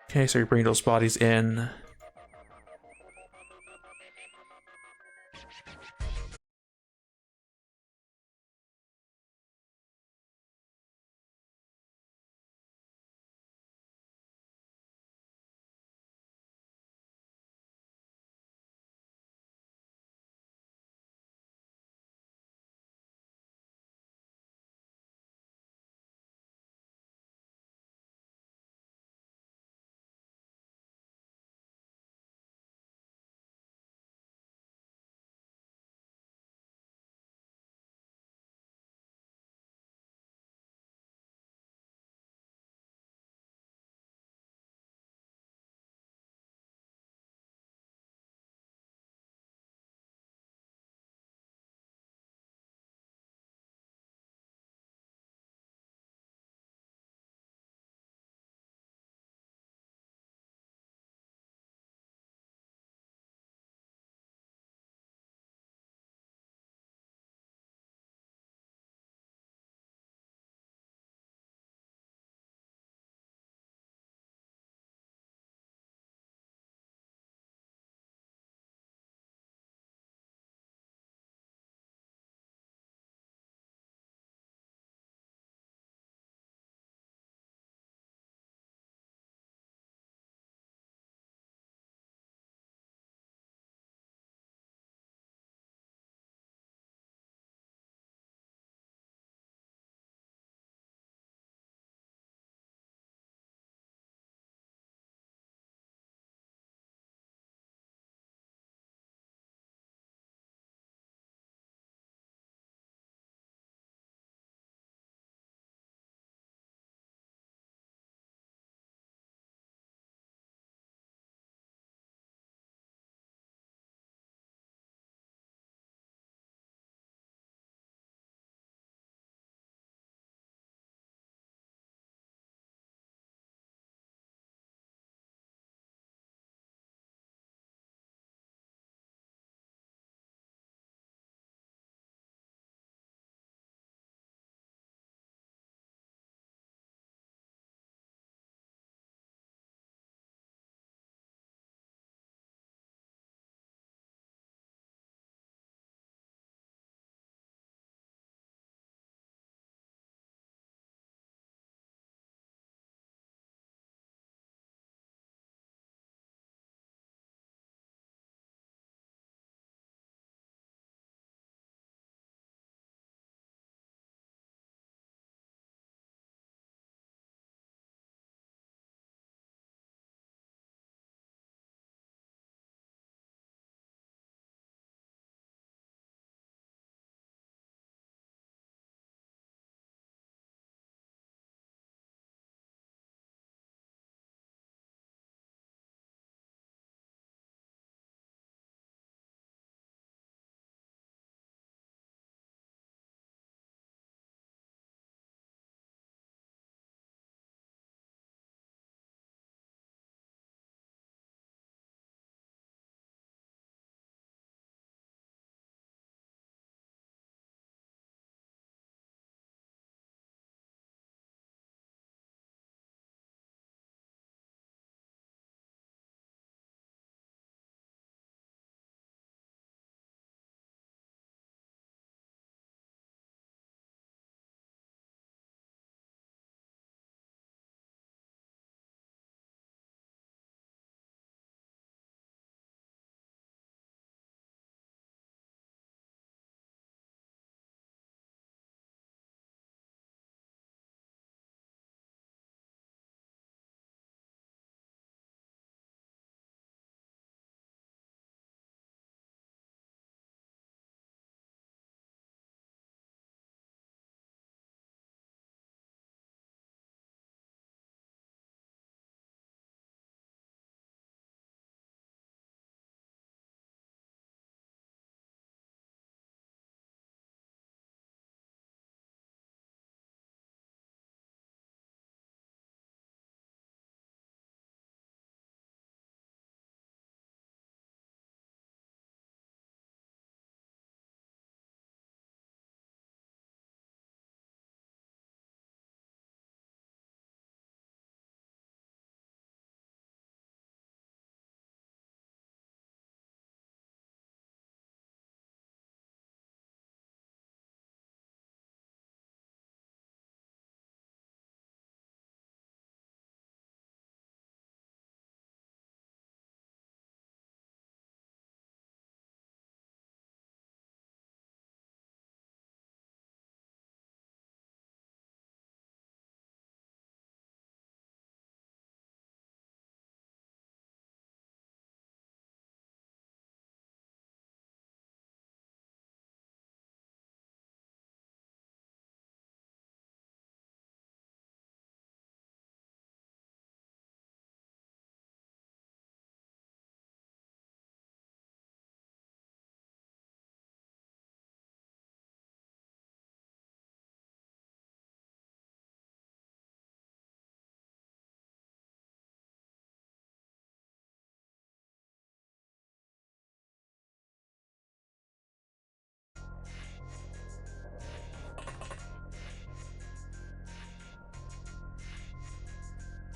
Okay, so we bring those bodies in.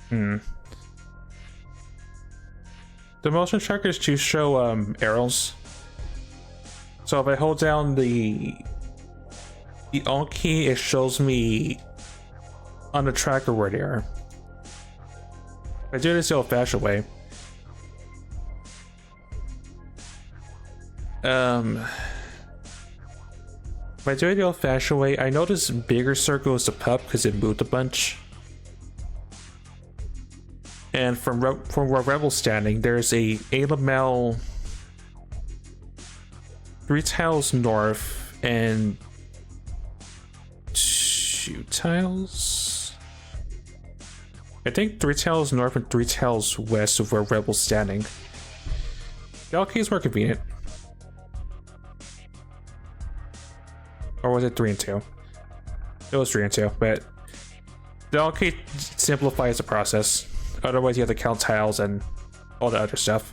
The motion trackers to show arrows. So if I hold down the Alt key, it shows me on the tracker where they are. I do this the old-fashioned way. If I do it the old-fashioned way, I notice bigger circle is the pup because it moved a bunch. And from where Rebel's standing, there's a lamel 3 tiles north and 2 tiles. I think 3 tiles north and 3 tiles west of where Rebel's standing. The LK is more convenient. Or was it 3 and 2? It was 3 and 2, but the LK simplifies the process. Otherwise, you have to count tiles and all the other stuff.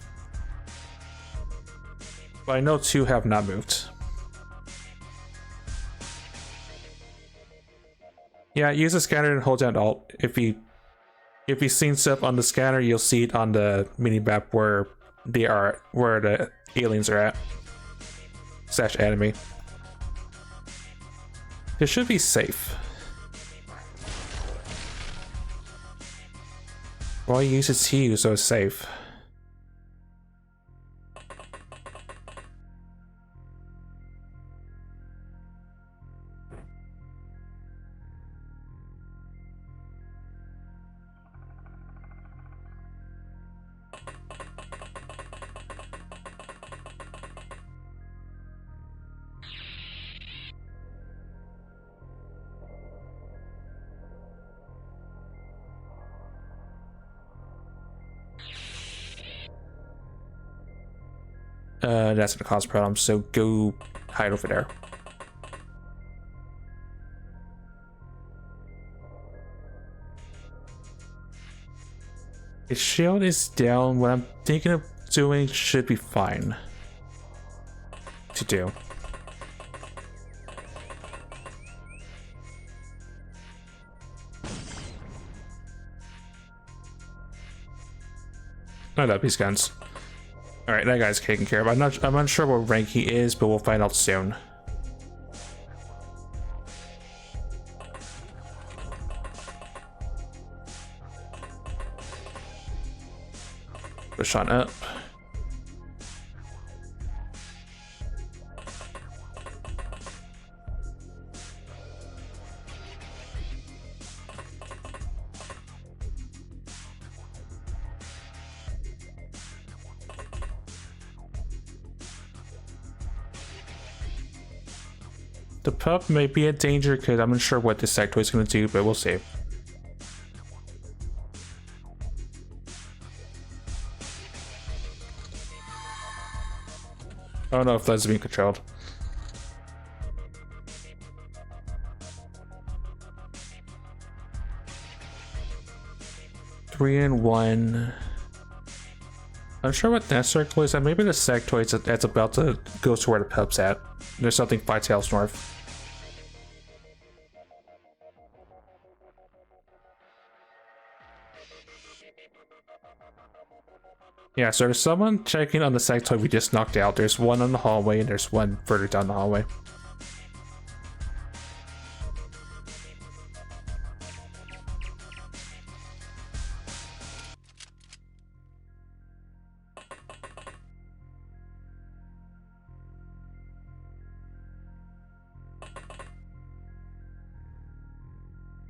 But I know 2 have not moved. Yeah, use the scanner and hold down Alt. If you seen stuff on the scanner, you'll see it on the mini map where they are, where the aliens are at. / enemy. It should be safe. Why use its T so it's safe? That's gonna cause problems, so go hide over there. Its shield is down. What I'm thinking of doing should be fine to do. I love these guns. Alright, that guy's taken care of. I'm unsure what rank he is, but we'll find out soon. Push on up. The pup may be in danger because I'm unsure what this sectoid is going to do, but we'll see. I don't know if that's being controlled. Three and 1. I'm sure what that circle is. Maybe the sectoid that's about to go to where the pup's at. There's something 5 tiles north. Yeah, so there's someone checking on the sectoid we just knocked out. There's one on the hallway and there's one further down the hallway.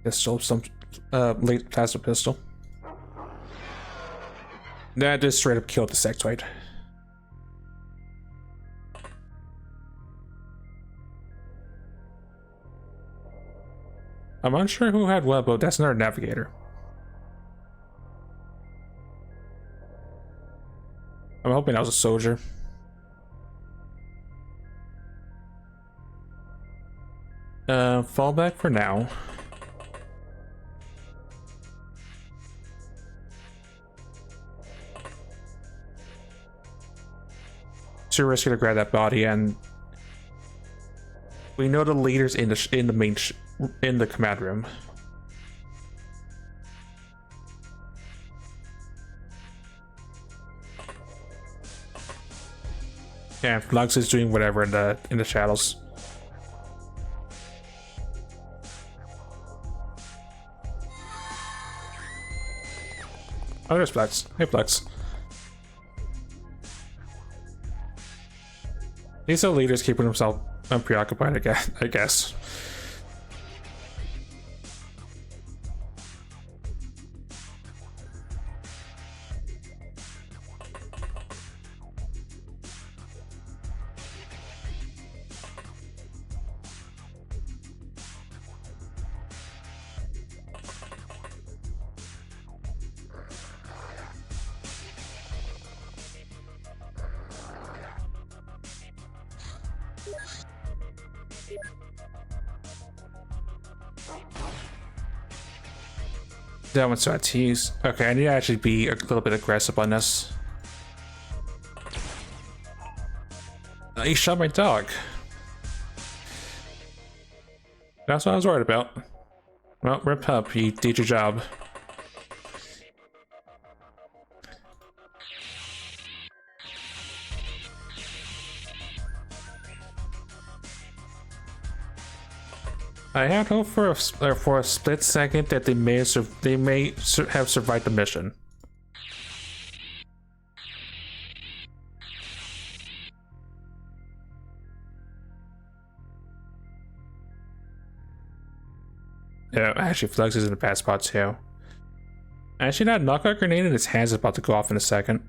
Pistol, some late plasma pistol. That just straight up killed the sectoid. I'm unsure who had what, but that's another navigator. I'm hoping that was a soldier. Fall back for now. Too risky to grab that body, and we know the leaders in the command room. Yeah, Lux is doing whatever in the shadows. Oh, there's Flux. Hey, Flux. These are leaders keeping themselves unpreoccupied, I guess. That one's so tease. Okay, I need to actually be a little bit aggressive on this. He shot my dog. That's what I was worried about. Well, rip up, you did your job. I had hope for a split second that they may have survived the mission. Yeah, actually, Flux is in a bad spot too. Actually, that knockout grenade in his hands is about to go off in a second.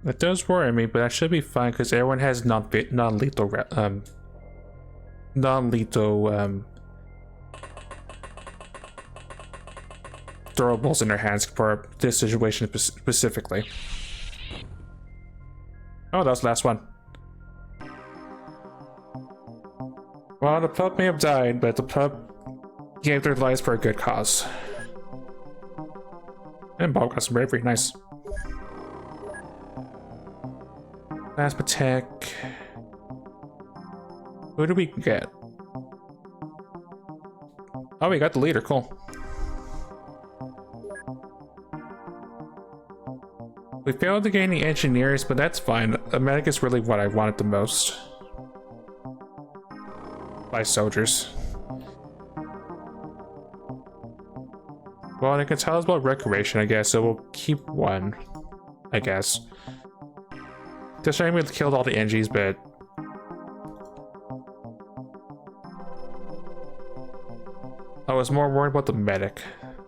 It does worry me, but that should be fine because everyone has non-lethal throwables in their hands for this situation specifically. Oh, that was the last one. Well, the pup may have died, but the pup gave their lives for a good cause. And Bob got some bravery, nice. Last attack. Who do we get? Oh, we got the leader, cool. We failed to gain the engineers, but that's fine. A medic is really what I wanted the most. By soldiers. Well, they can tell us about recreation, I guess, so we'll keep one, I guess. Just shame we killed all the NGs, but I was more worried about the medic,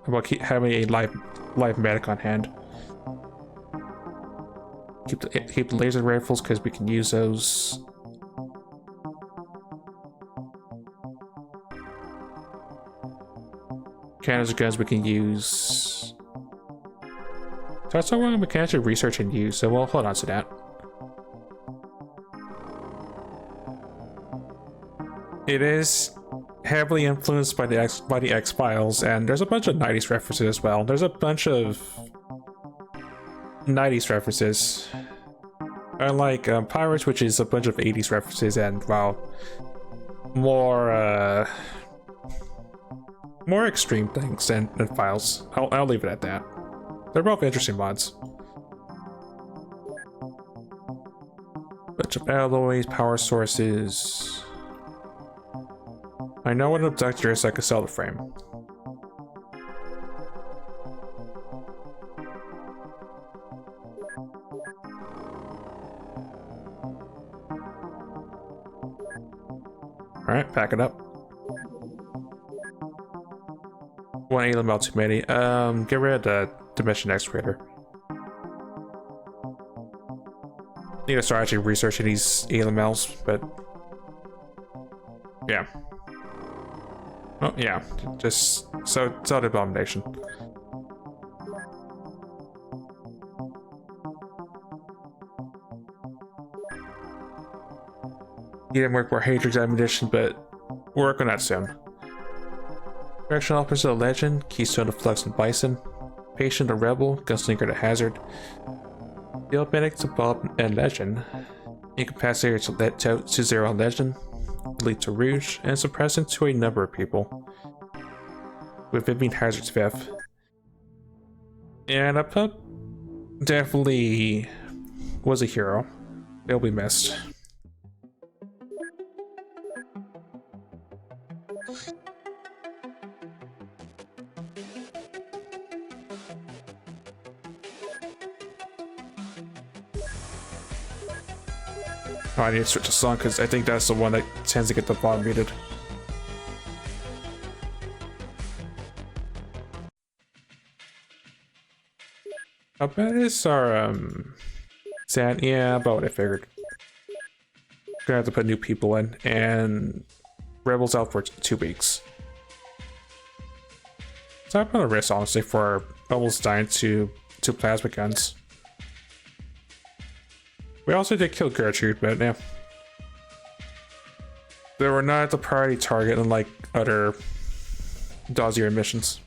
about having a live medic on hand. Keep the laser rifles because we can use those. Cannons and guns we can use. So that's something we can actually research and use. So we'll hold on to that. It is heavily influenced by the X-Files, and there's a bunch of 90s references as well. There's a bunch of 90s references. Unlike Pirates, which is a bunch of 80s references, and well, more extreme things than Files. I'll leave it at that. They're both interesting mods. Bunch of alloys, power sources. I know what an abductor is, so I can sell the frame. Alright, pack it up. One alien melt too many. Get rid of the Dimension Excavator. Need to start actually researching these alien melts, but yeah. Oh yeah, just so the abomination. Need to work more Hatrix ammunition, but we'll work on that soon. Correctional Officer of Legend, Keystone of Flux and Bison, Patient of Rebel, Gunslinger to Hazard, Field Medic to Bob and Legend, Incapacitator to Zero on Legend, Elite to Rouge, and Suppressant to a number of people, with it being Hazard's fifth. And a pup definitely was a hero. He'll be missed. Oh, I need to switch the song because I think that's the one that tends to get the volume muted. How bad is our Sand? Yeah, about what I figured. Gonna have to put new people in, and Rebels out for 2 weeks. So I'm gonna risk honestly for almost dying to plasma guns. We also did kill Gertrude, but yeah. They were not the priority target unlike other Dozier missions.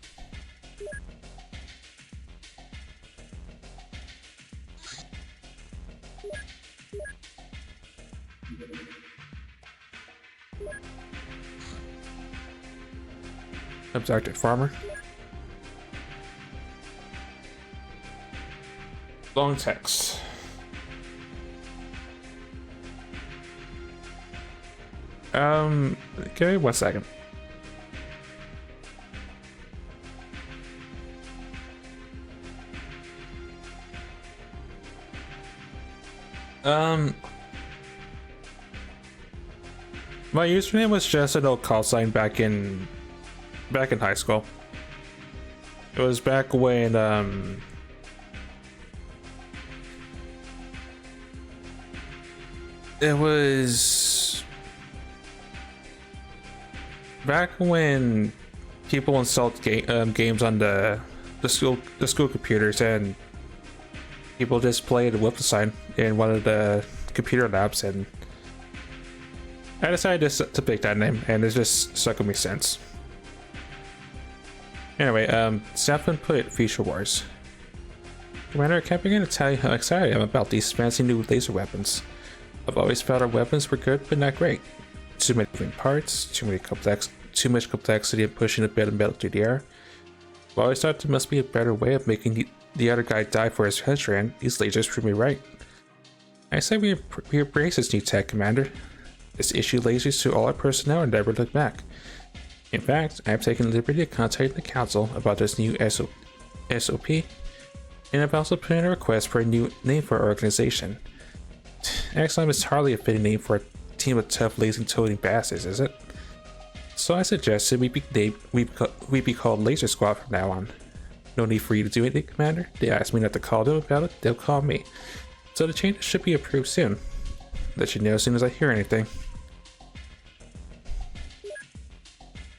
Abducted farmer. Long text. Okay, 1 second. My username was just an old call sign back in high school. It was back when it was back when people installed games on the school computers, and people just played with the sign in one of the computer labs, and I decided to pick that name, and it just stuck with me since. Anyway, Snapman put Future Wars. Commander, I can't begin to tell you how excited I am about these fancy new laser weapons. I've always felt our weapons were good, but not great. Too many moving parts, too much complexity in pushing a bit of metal through the air. I've always thought there must be a better way of making the other guy die for his country, and these lasers prove me right. I say we embrace this new tech, Commander. Let's issue lasers to all our personnel and never look back. In fact, I have taken the liberty of contacting the Council about this new SOP, and I've also put in a request for a new name for our organization. XLM is hardly a fitting name for a team of tough, laser-toting bastards, is it? So I suggested we be called Laser Squad from now on. No need for you to do anything, Commander. They asked me not to call them about it, they'll call me. So the changes should be approved soon. Let you know as soon as I hear anything.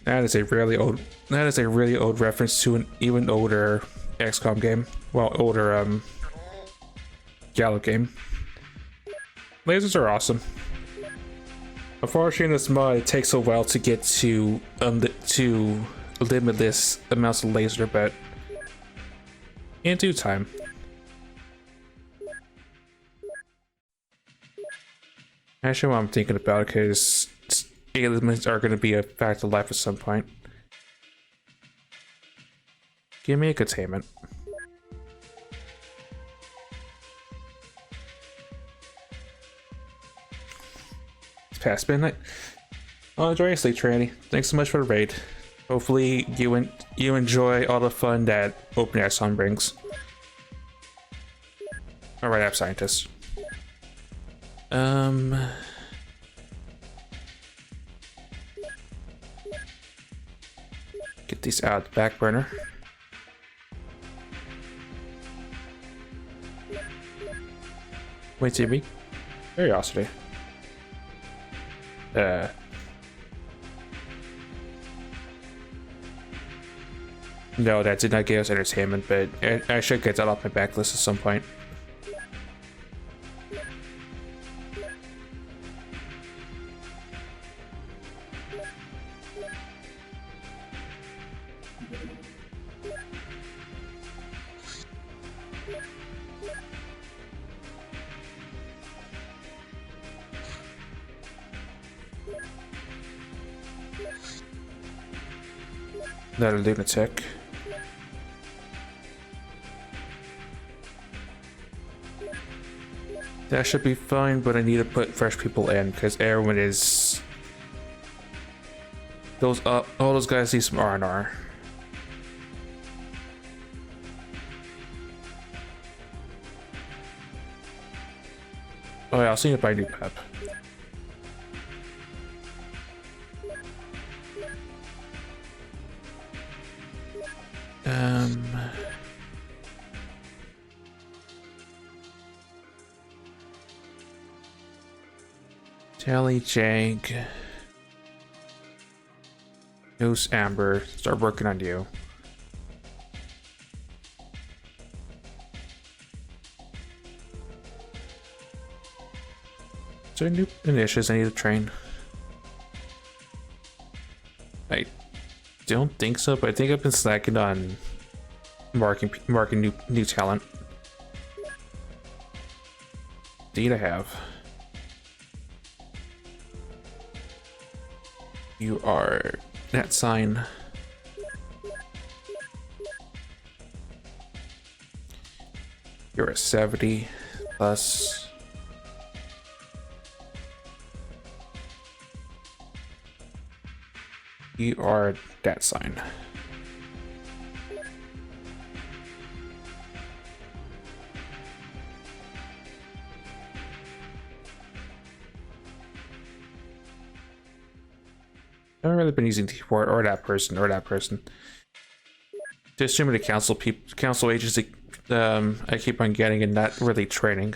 That is a really old reference to an even older XCOM game. Well, older Gallo game. Lasers are awesome. Unfortunately, in this mod, it takes a while to get to limitless amounts of laser, but in due time. Actually, what I'm thinking about, because aliens are going to be a fact of life at some point. Give me a containment. It's past midnight. Well, enjoy your sleep, Tranny. Thanks so much for the raid. Hopefully, you enjoy all the fun that Open Air Sun brings. Alright, App Scientist. Get these out of the back burner. Wait, TV? Curiosity. No, that did not give us entertainment, but I should get that off my backlist at some point. Another lunatic. That should be fine, but I need to put fresh people in because everyone is those all those guys need some R&R. Oh yeah, I'll see if I do Pep. Tally, Jag, Goose, Amber, start working on you. Is there new initiatives I need to train? I don't think so, but I think I've been slacking on marking new talent. Indeed, I have. You are that sign. You're a 70 plus. You are that sign. I haven't really been using T-Port or that person or that person. Just too many council agents I keep on getting and not really training.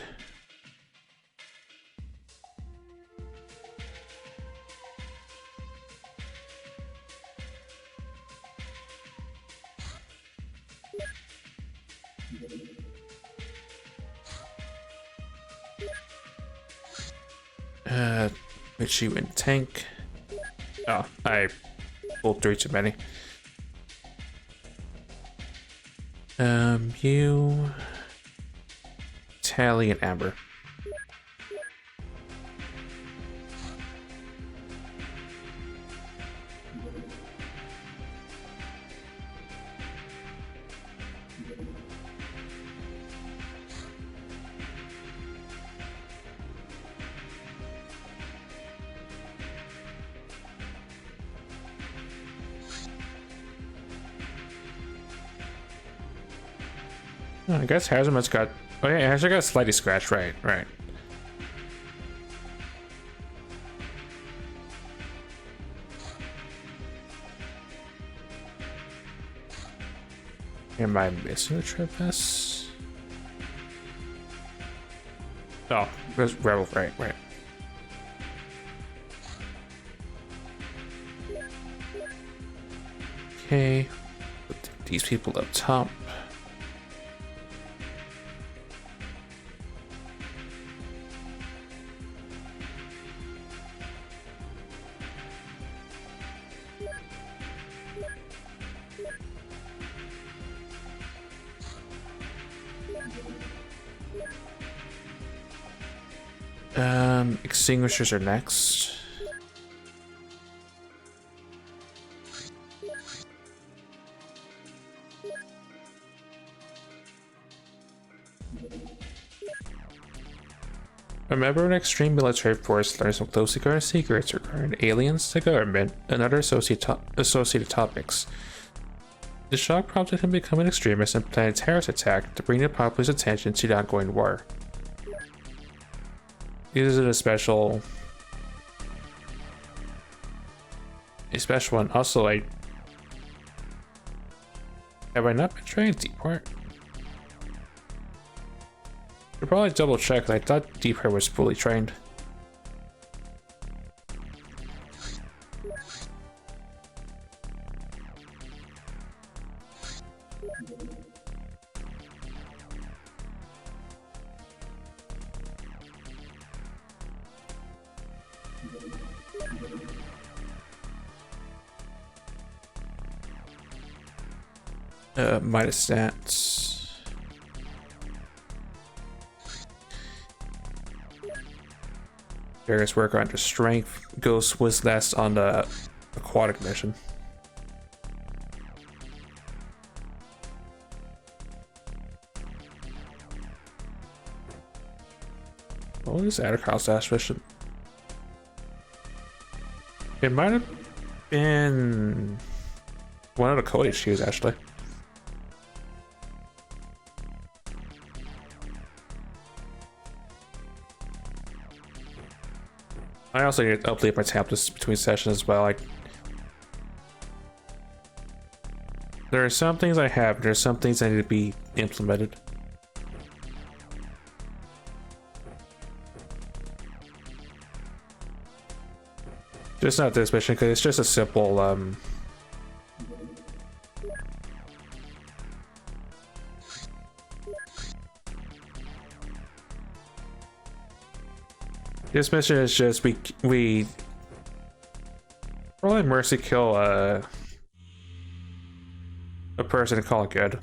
Put you in tank. Oh, I pulled 3 too many. You, Tally, and Amber. Oh, I guess Hazard's got. Oh yeah, Hazard got a slightly scratch. Right. Am I missing a Tripus? Oh, there's Rebel. Right. Okay, put these people up top. Extinguishers are next. A member of an extreme military force learns some closely guarded secrets regarding aliens, the government, and other associated topics. The shock prompted him to become an extremist and plan a terrorist attack to bring the populace's attention to the ongoing war. This is a special one. Also, have I not been trained T-Port? Should probably double check. I thought T-Port was fully trained. Minus stats. Various work under strength. Ghost was last on the aquatic mission. What is that? Kyle's last mission? It might have been one of the code HQs, actually. I also need to update my templates between sessions as well. Like, there are some things I have, there's some things that need to be implemented. Just not this mission, because it's just a simple, this mission is just, we probably mercy kill, a person and call it good.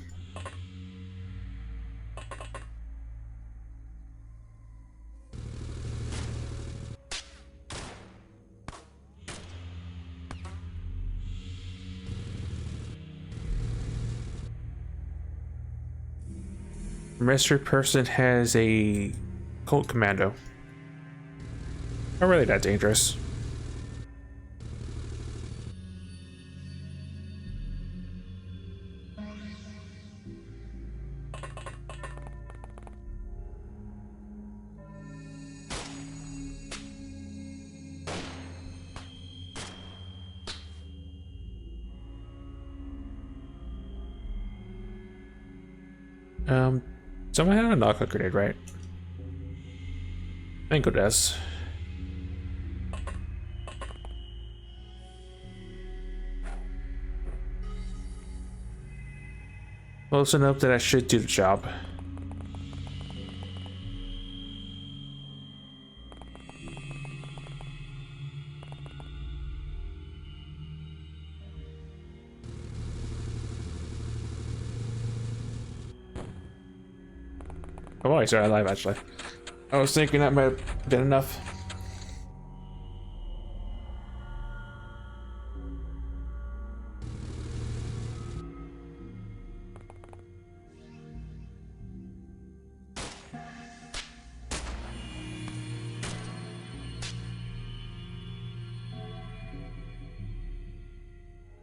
Mystery person has a cult commando. Not really that dangerous. Someone had a knockout grenade, right? I think it does. Close enough that I should do the job. Oh, he's already alive, actually. I was thinking that might have been enough.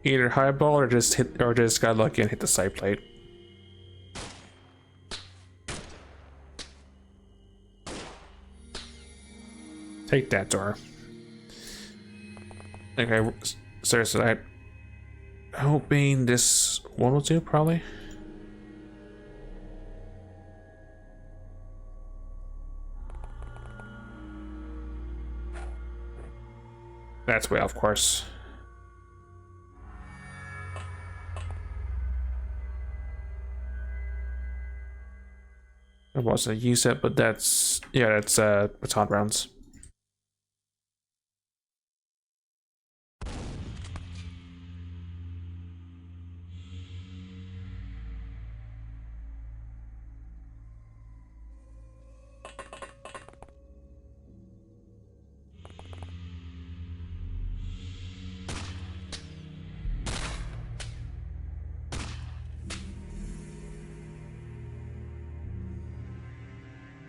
Either highball or just got lucky and hit the side plate. Take that door. Okay, seriously, I'm hoping this one will do, probably. That's way off course. I wasn't use it, but that's, yeah, that's baton rounds.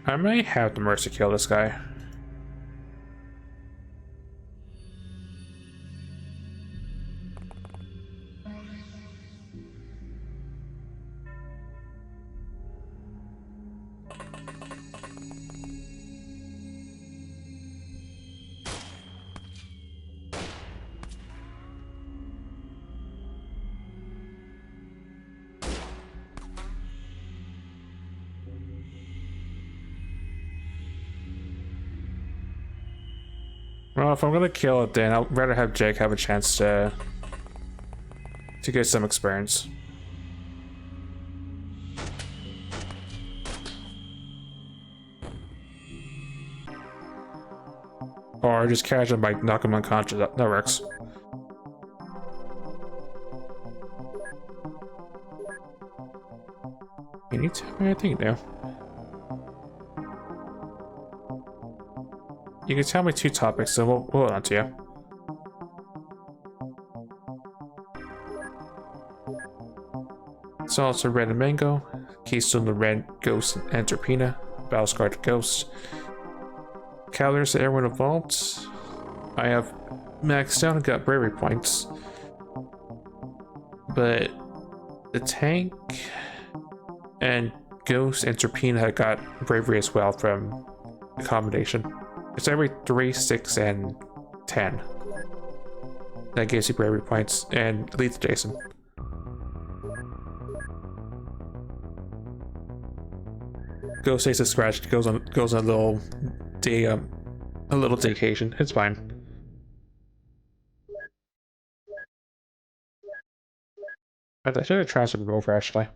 I may have to mercy kill this guy. Well, if I'm gonna kill it, then I'd rather have Jake have a chance to get some experience. Or just catch him by knocking him unconscious. That works. Can you tell me anything new? You can tell me 2 topics, so we'll hold on to you. It's also Red and Mango, Keystone the Red, Ghost and Enterpina, Battlescar the Ghost. calories to everyone involved. I have maxed out and got bravery points. But the tank and Ghost and Serpina had got bravery as well from the combination. It's every 3, 6, and 10. That gives you bravery points and leads to Jason. Ghost takes a scratch, goes on a little day a little vacation. It's fine. I should have transferred him over actually.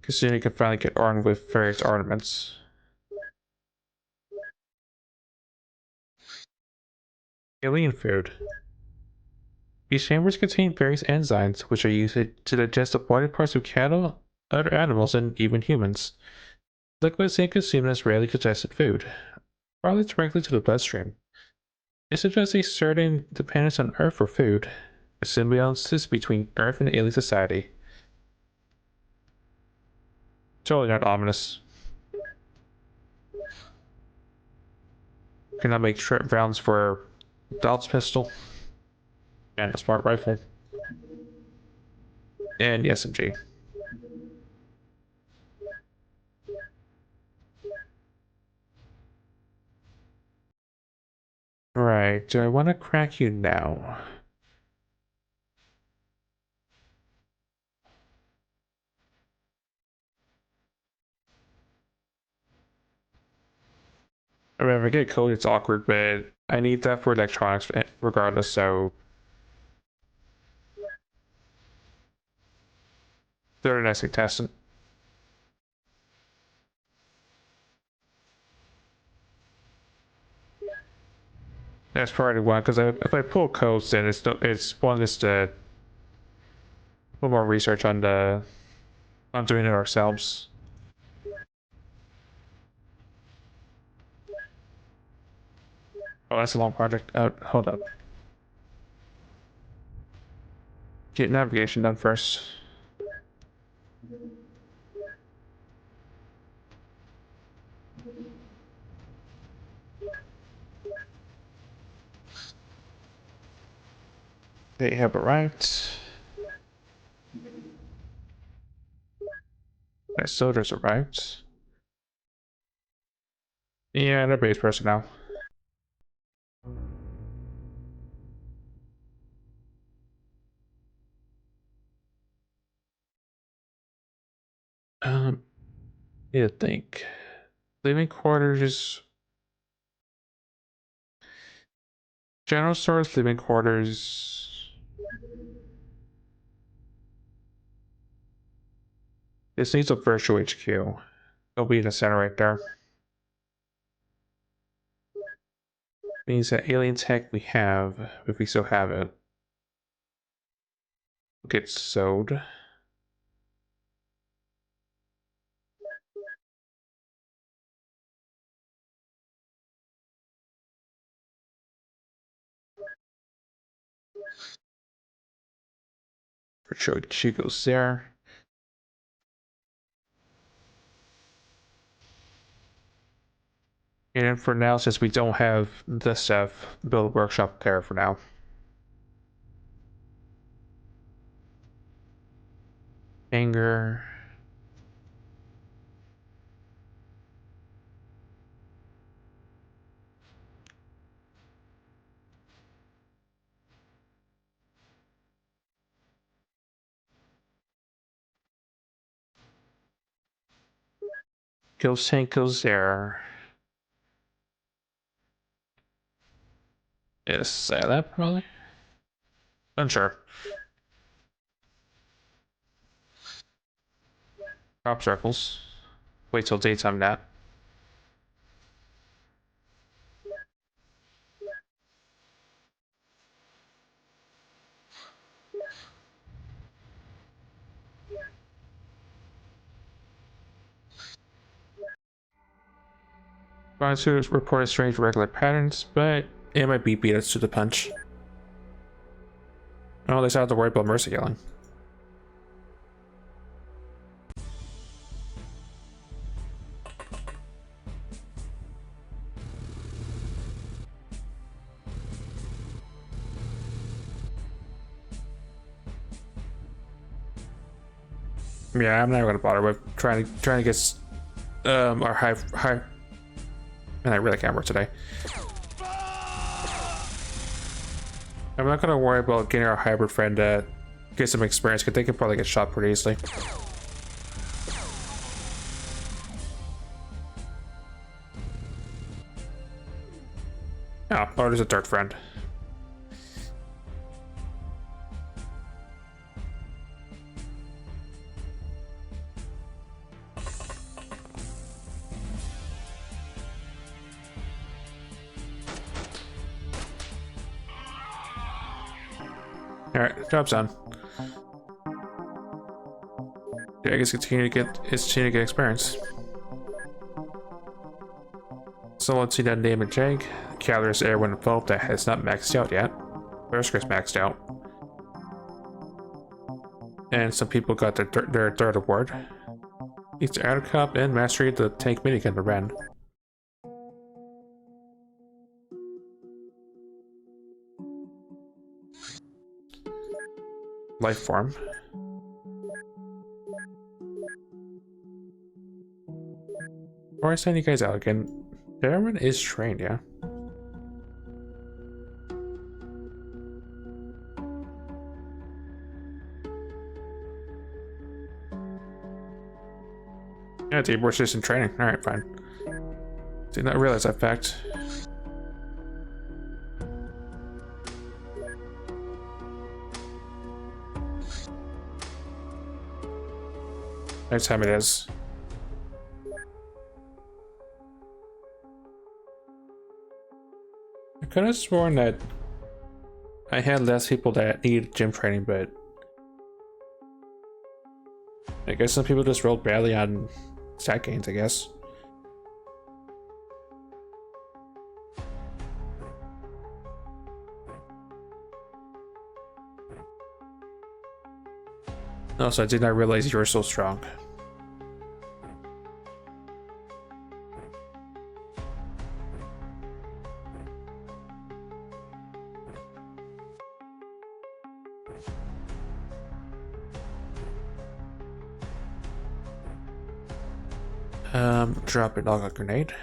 Because then you can finally get armed with various ornaments. Alien food. These chambers contain various enzymes which are used to digest the body parts of cattle, other animals, and even humans. Liquids and consumed as rarely digested food, probably directly to the bloodstream. It suggests a certain dependence on Earth for food, a symbiosis between Earth and alien society. Totally not ominous. Can I make short rounds for Dobbs pistol and a smart rifle and the SMG. Right, do I want to crack you now? I mean, if I get code, it's awkward, but I need that for electronics regardless, so... They're nice contestant. That's probably one, because if I pull codes, then it's one just a little more research on doing it ourselves. Oh, that's a long project. Hold up. Get navigation done first. They have arrived. My soldiers arrived. Yeah, they're base personnel. Need to think. Living quarters. General stores, living quarters. This needs a virtual HQ. It'll be in the center right there. Means that alien tech we have, if we still have it, gets sold. Virtual HQ goes there. And for now, since we don't have the stuff, build a workshop there for now. Anger. Ghost tank goes there. Is that probably? Unsure. Crop circles. Wait till daytime nap. Monsters report strange regular patterns, but it might be beat us to the punch. Oh, they still have to worry about Mercy yelling. Yeah, I'm not gonna bother with trying to get our high. And I really can't work today. I'm not gonna worry about getting our hybrid friend to get some experience, because they can probably get shot pretty easily. Oh, there's a dirt friend. Alright, job's done. Yeah, I guess continue to get experience. So let's see that name and Jag. Calories air when enveloped that has not maxed out yet. Berserker's maxed out. And some people got their third award. Each outer cup and mastery the tank minigun to Ren. Life form. Before I send you guys out again, everyone is trained, yeah? Yeah, team, we're just in training. Alright, fine. Did not realize that fact. Next time it is. I could have sworn that I had less people that needed gym training, but I guess some people just rolled badly on stat gains, I guess. Also, I did not realize you were so strong. Drop a dog a grenade.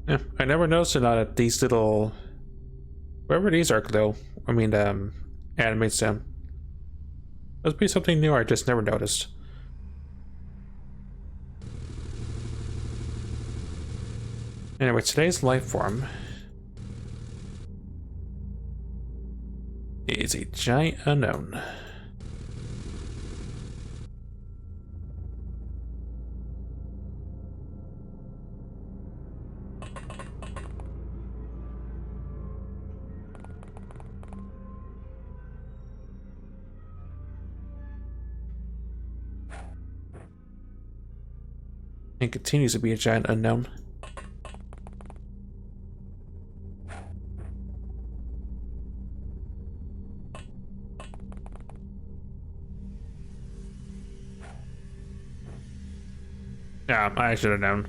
Yeah, I never noticed that these little, wherever these are, though. I mean, animates them. Must be something new I just never noticed. Anyway, today's life form is a giant unknown. And continues to be a giant unknown. Yeah, I should have known.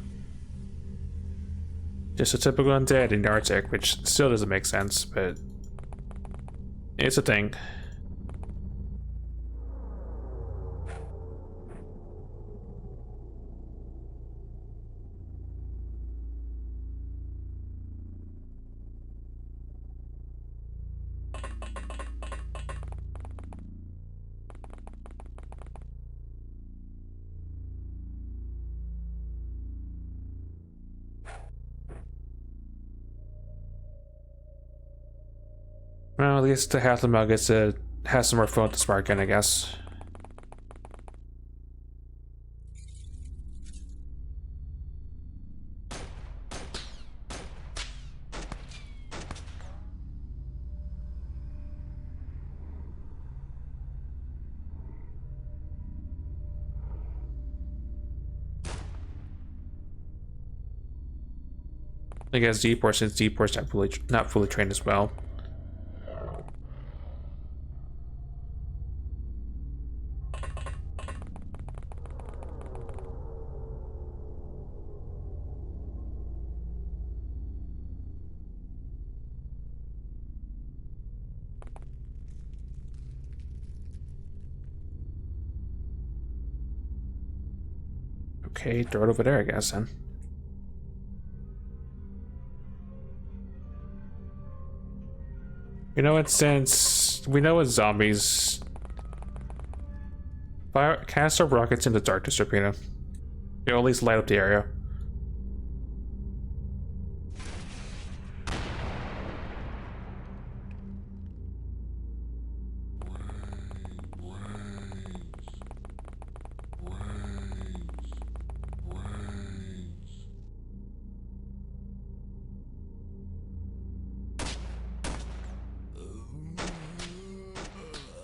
Just a typical undead in the Arctic, which still doesn't make sense, but it's a thing. Well, at least the half the mug gets to have some more fun with the smart gun, I guess. I guess D-Port, since D-Port's not fully trained as well. Okay, throw it over there, I guess, then. You know what, since we know what zombies... cast our rockets into darkness, Rapina. It'll at least light up the area.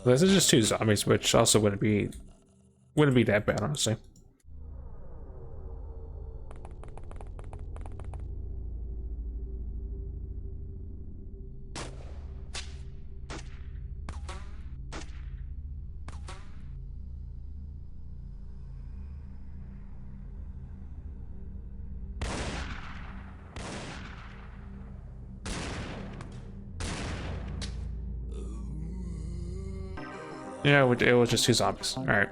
This is just 2 zombies, which also wouldn't be that bad, honestly. Yeah, it was just 2 zombies. All right.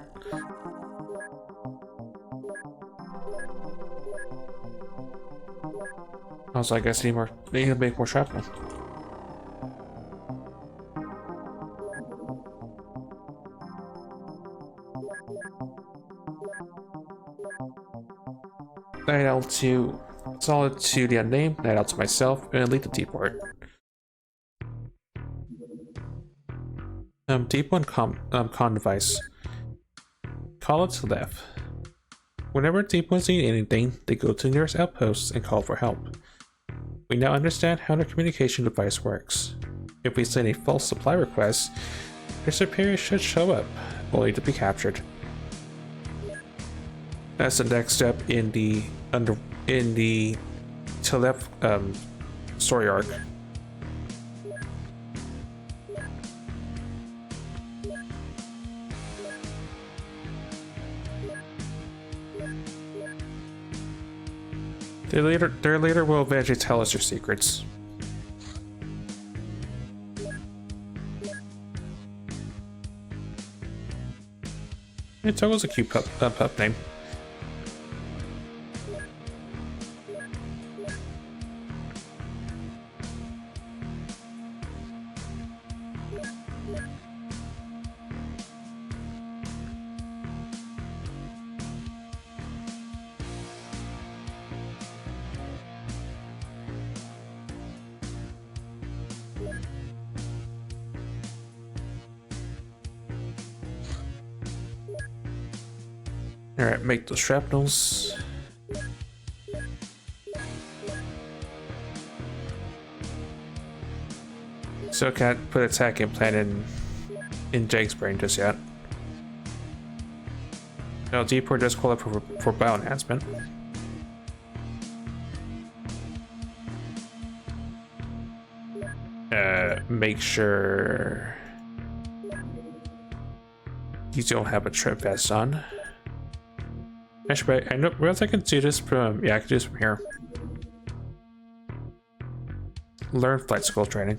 Also, I guess need to make more shrapnel. Night out to solid to the unnamed, night out to myself, and lead the D-Port. Deep one con device. Call it to left. Whenever Deep ones need anything, they go to the nearest outpost and call for help. We now understand how their communication device works. If we send a false supply request, their superior should show up, only to be captured. That's the next step in the to left story arc. Their leader will eventually tell us their secrets. It's always a cute pup name. Alright, make those shrapnels. So can't put attacking plan in Jake's brain just yet. No, D-Port does call up for bio enhancement. Make sure you don't have a trip vest on. Actually, I know I can do this from I can do this from here. Learn flight school training.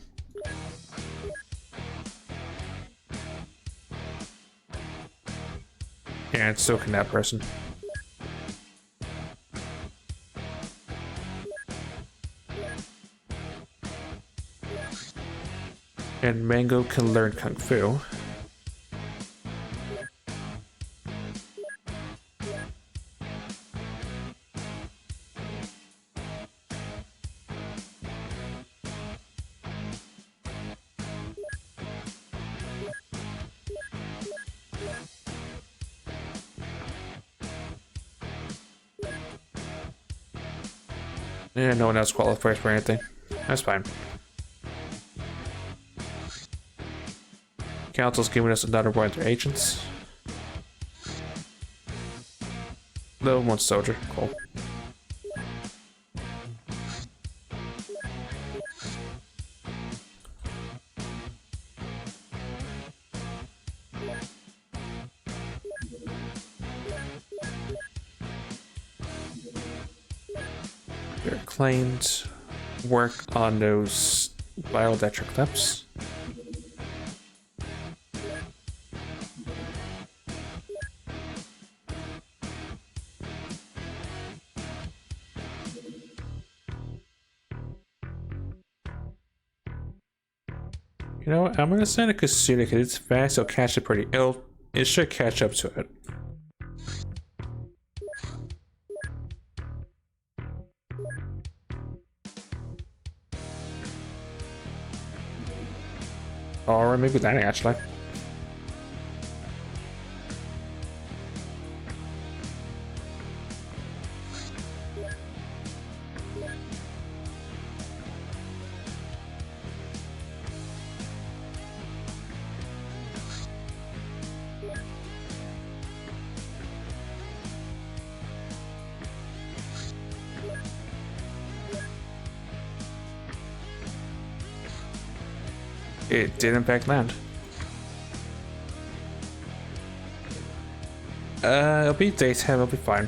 And so can that person. And Mango can learn Kung Fu. Yeah, no one else qualifies for anything. That's fine. Council's giving us another one of their agents. Level 1 soldier, cool. They're claimed. Work on those bioelectric clips. You know what? I'm gonna send a Kasuna because it's fast. It'll catch it pretty. It should catch up to it. Or maybe landing actually. It did in fact land. It'll be daytime, it'll be fine.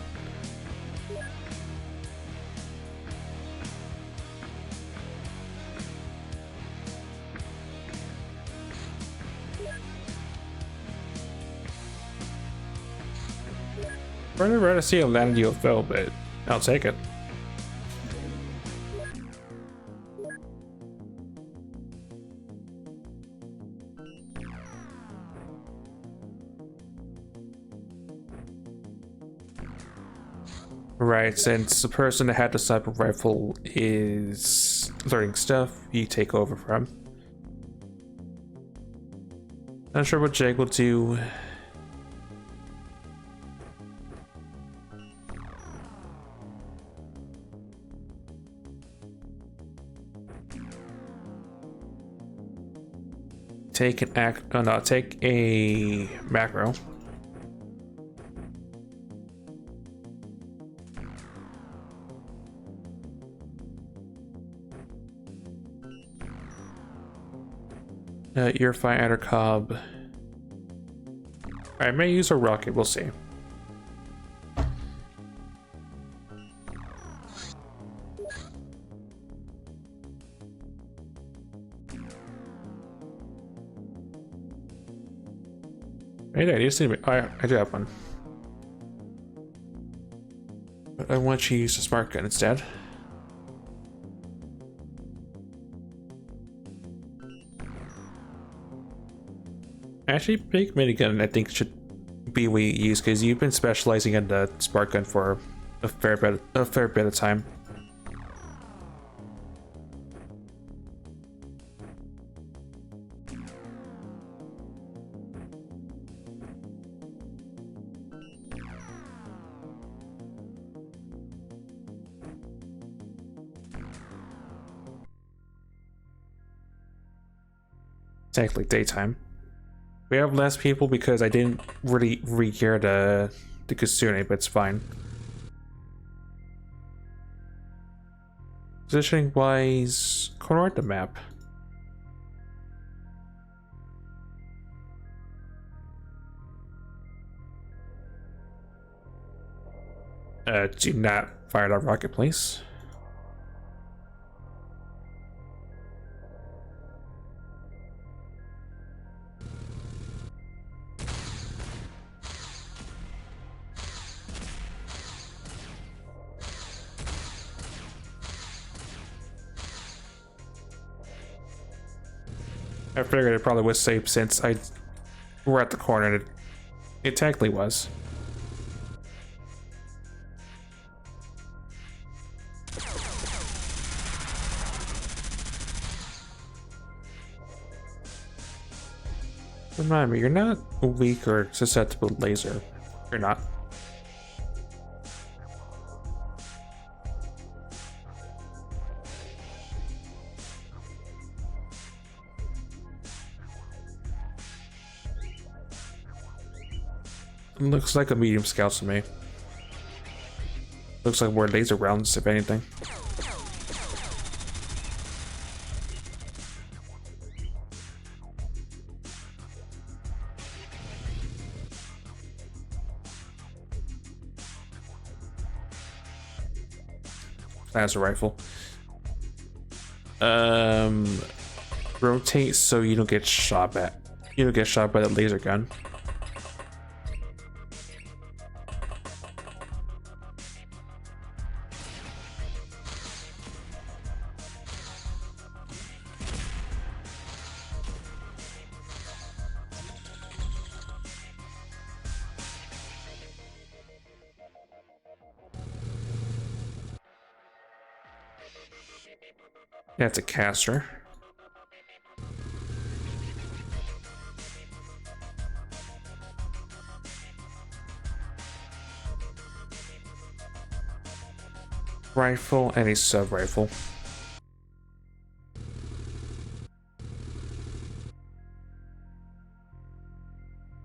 I'd rather see a land UFO, but I'll take it. Right, since the person that had the sniper rifle is learning stuff, you take over from. Not sure what Jake will do. Take an take a macro. You're fine, Adder Cobb. I may use a rocket, we'll see. Hey, I just need I do have one. But I want you to use a smart gun instead. Actually, big minigun I think should be what you use because you've been specializing in the spark gun for a fair bit of time. Technically daytime. We have less people because I didn't really re-gear the Kasune, but it's fine. Positioning wise, corner the map. Do not fire that rocket, please. I figured it probably was safe since we're at the corner and it technically was. Remind me, you're not weak or susceptible to laser. You're not. Looks like a medium scout to me. Looks like more laser rounds, if anything. That's a rifle. Rotate so you don't get shot at. You don't get shot by the laser gun. That's a caster. Rifle and a sub rifle.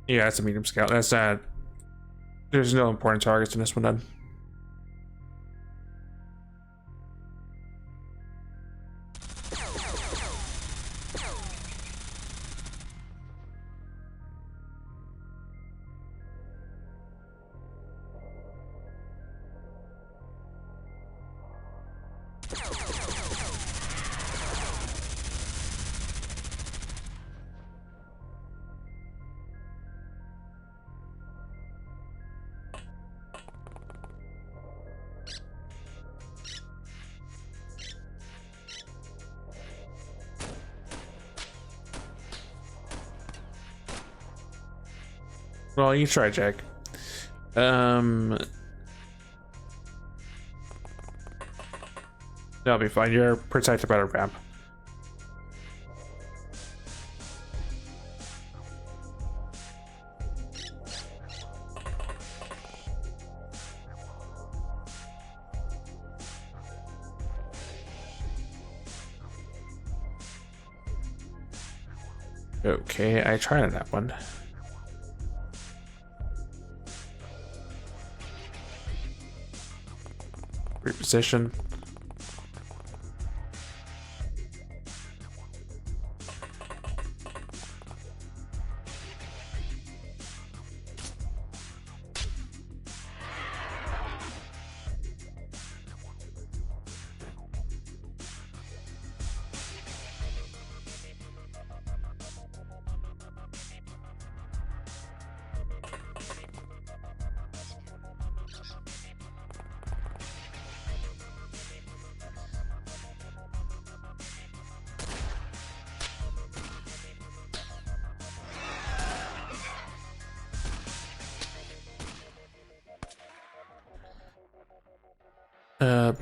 Yeah, that's a medium scout. That's that. There's no important targets in this one then. Well, you try, Jack. That'll be fine. You're protected by the ramp. Okay, I tried on that one. Reposition.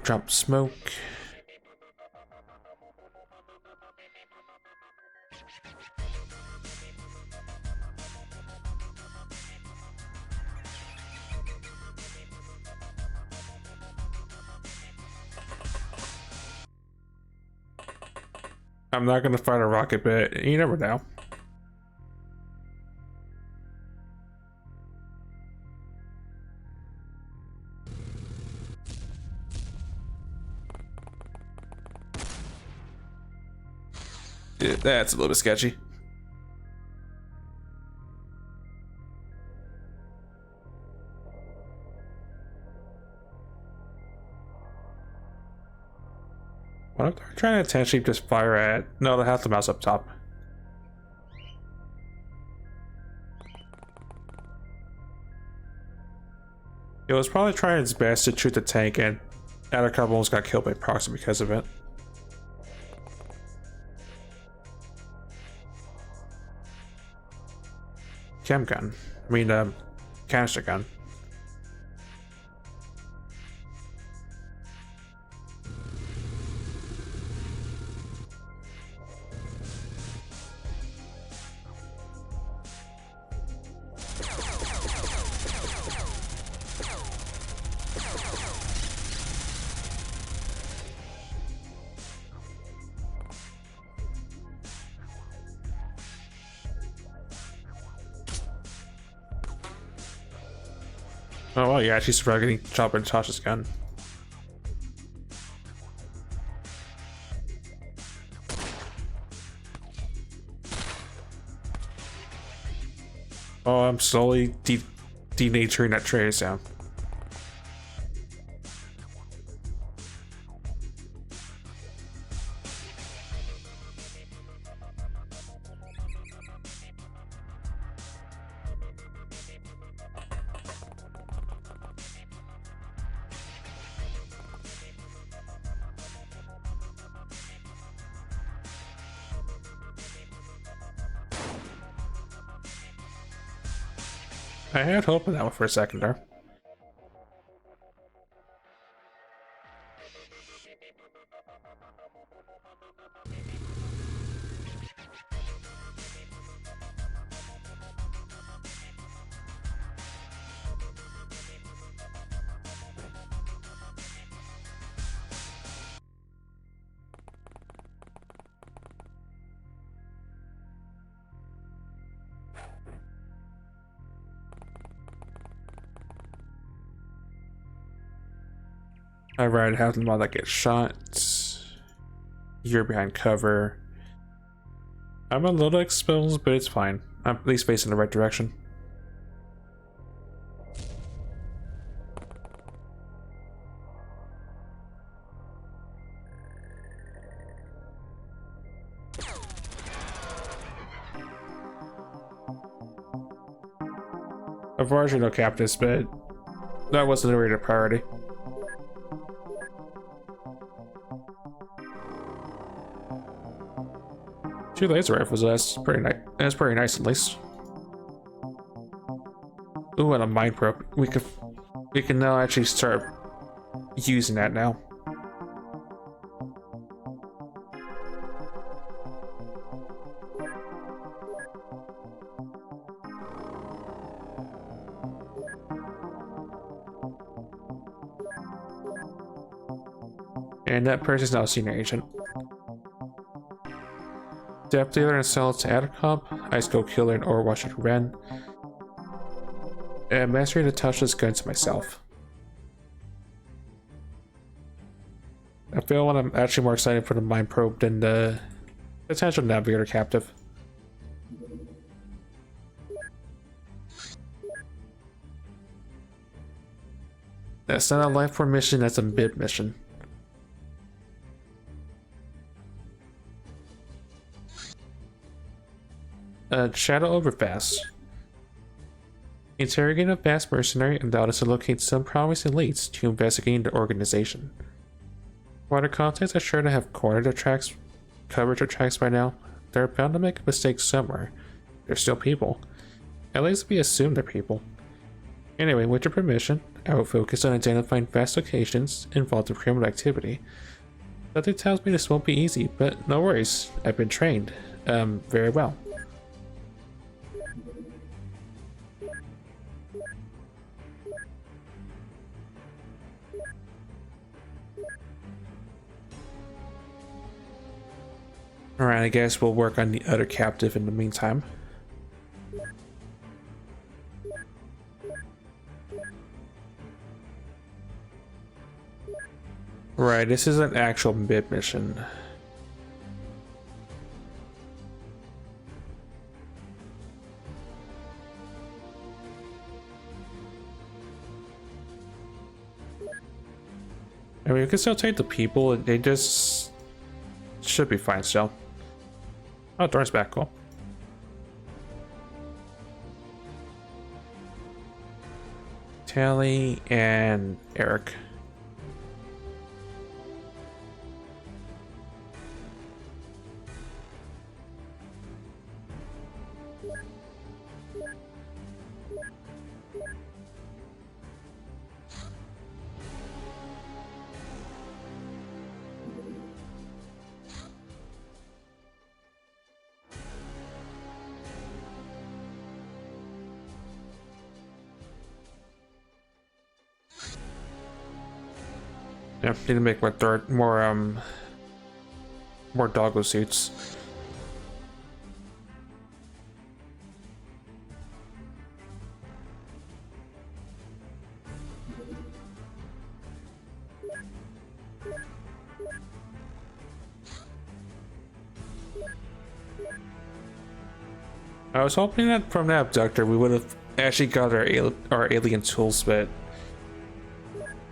Drop smoke. I'm not gonna fight a rocket, but you never know. Yeah, that's a little bit sketchy. What if they're trying to intentionally just fire at? No, they have the mouse up top. It was probably trying its best to shoot the tank, and other couple almost got killed by proxy because of it. Chem gun. I mean, canister gun. Oh well, yeah, she's survived getting shot by Natasha's gun. Oh, I'm slowly denaturing that trace down. I had hope of that one for a second there. Alright, I have them all that get shot. You're behind cover. I'm a little exposed, but it's fine. I'm at least facing the right direction. Unfortunately, no captives, but that wasn't a rated priority. Two laser rifles, that's pretty nice. That's pretty nice, at least. Ooh, and a mine probe. We can now actually start using that now. And that person's now a senior agent. Depth dealer and sell to Adacomp, Ice Cold Killer and Overwatch at Ren. And mastery the touchless gun to myself. I feel when I'm actually more excited for the mine probe than the potential navigator captive. That's not a life form mission, that's a mid mission. Shadow Overfast. Interrogate a fast mercenary and allowed us to locate some promising leads to investigating the organization. While the contacts are sure to have covered their tracks by now, they're bound to make a mistake somewhere. They're still people. At least we assume they're people. Anyway, with your permission, I will focus on identifying fast locations involved in criminal activity. Something tells me this won't be easy, but no worries. I've been trained. Very well. Alright, I guess we'll work on the other captive in the meantime. Right, this is an actual mid mission. I mean, we can still take the people, they just should be fine still. Oh, door's back, cool. Tally and Eric. Yeah, need to make more doggo suits. I was hoping that from the abductor we would have actually got our alien tools, but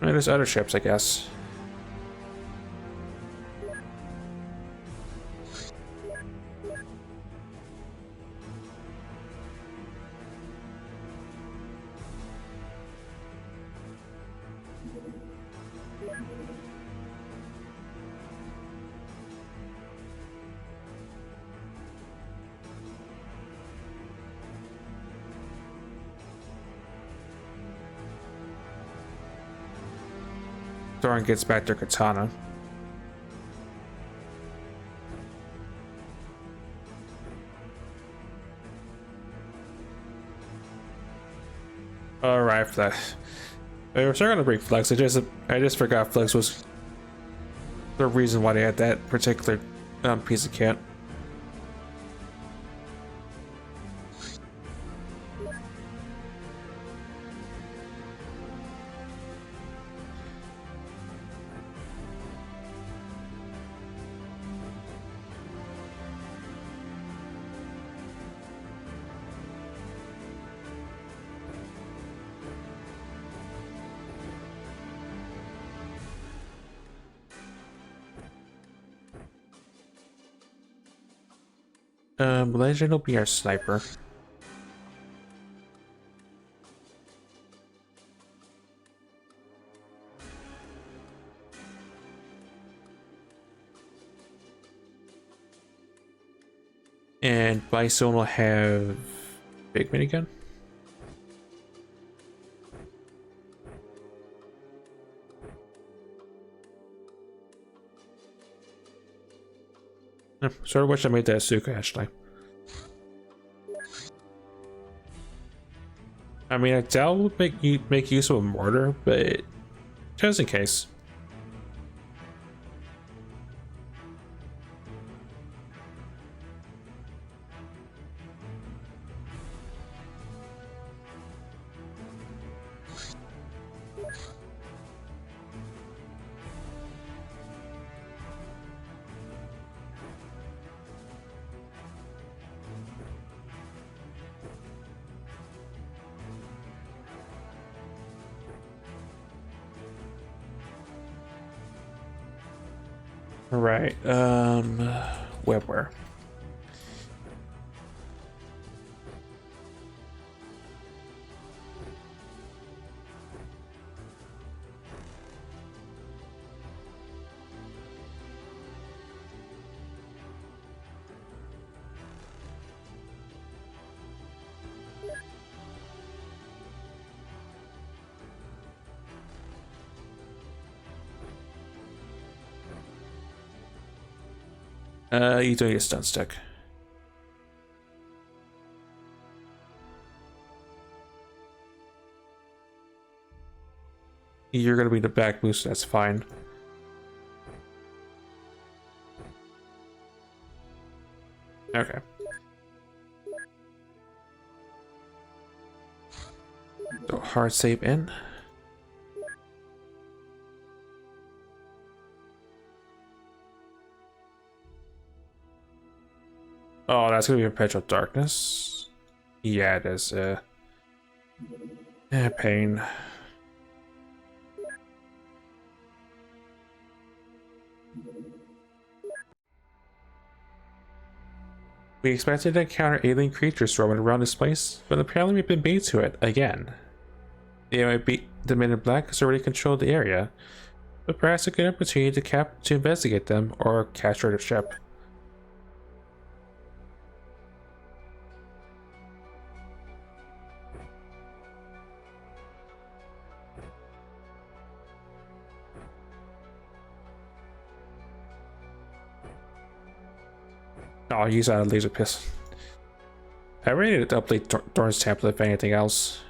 I mean, there's other ships, I guess. Thorn gets back their katana. Alright, Flex. We're still gonna bring Flex. I just forgot Flex was the reason why they had that particular piece of kit. Legend will be our sniper. And Bison will have big minigun. Sort of wish I made that Asuka actually. I mean, I doubt we'll make use of a mortar, but just in case. Right, webware. You don't need a stun stick. You're gonna be the back boost, that's fine. Okay. So hard save in. Oh, that's gonna be Perpetual Darkness. Yeah, it is. Pain. We expected to encounter alien creatures roaming around this place, but apparently we've been bait to it again. The Men in Black has already controlled the area, but perhaps a good opportunity to investigate them or capture their ship. I'll use that laser pistol. I really need to update Dorn's template if anything else.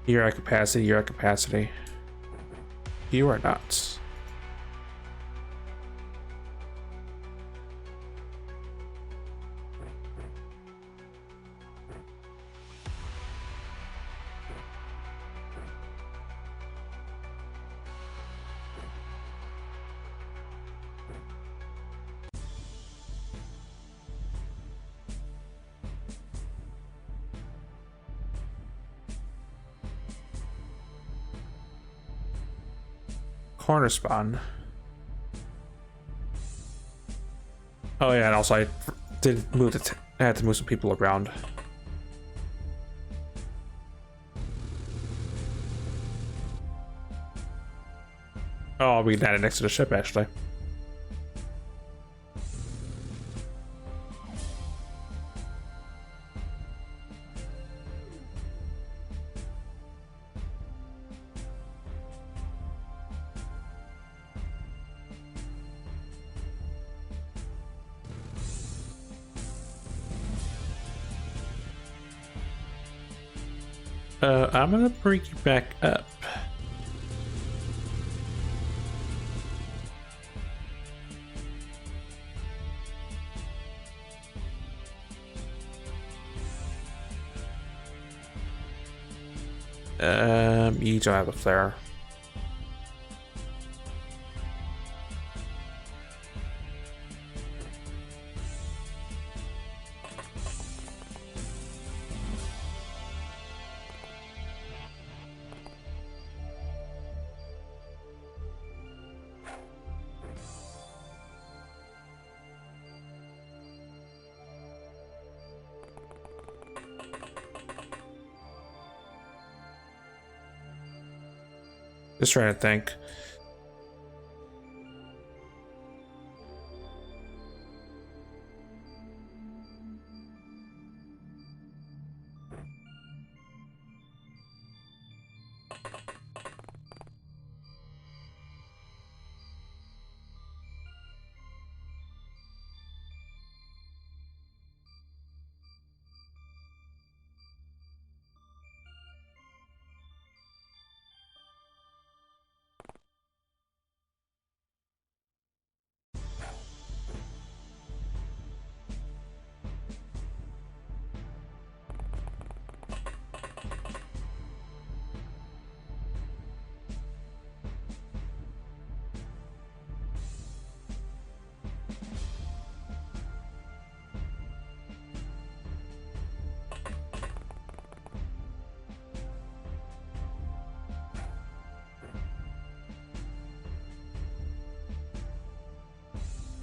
You're at capacity, you're at capacity. You are not. Corner spawn. Oh yeah, and also I did move I had to move some people around. Oh, we landed next to the ship actually. I'm gonna bring you back up. You don't have a flare. Just trying to think.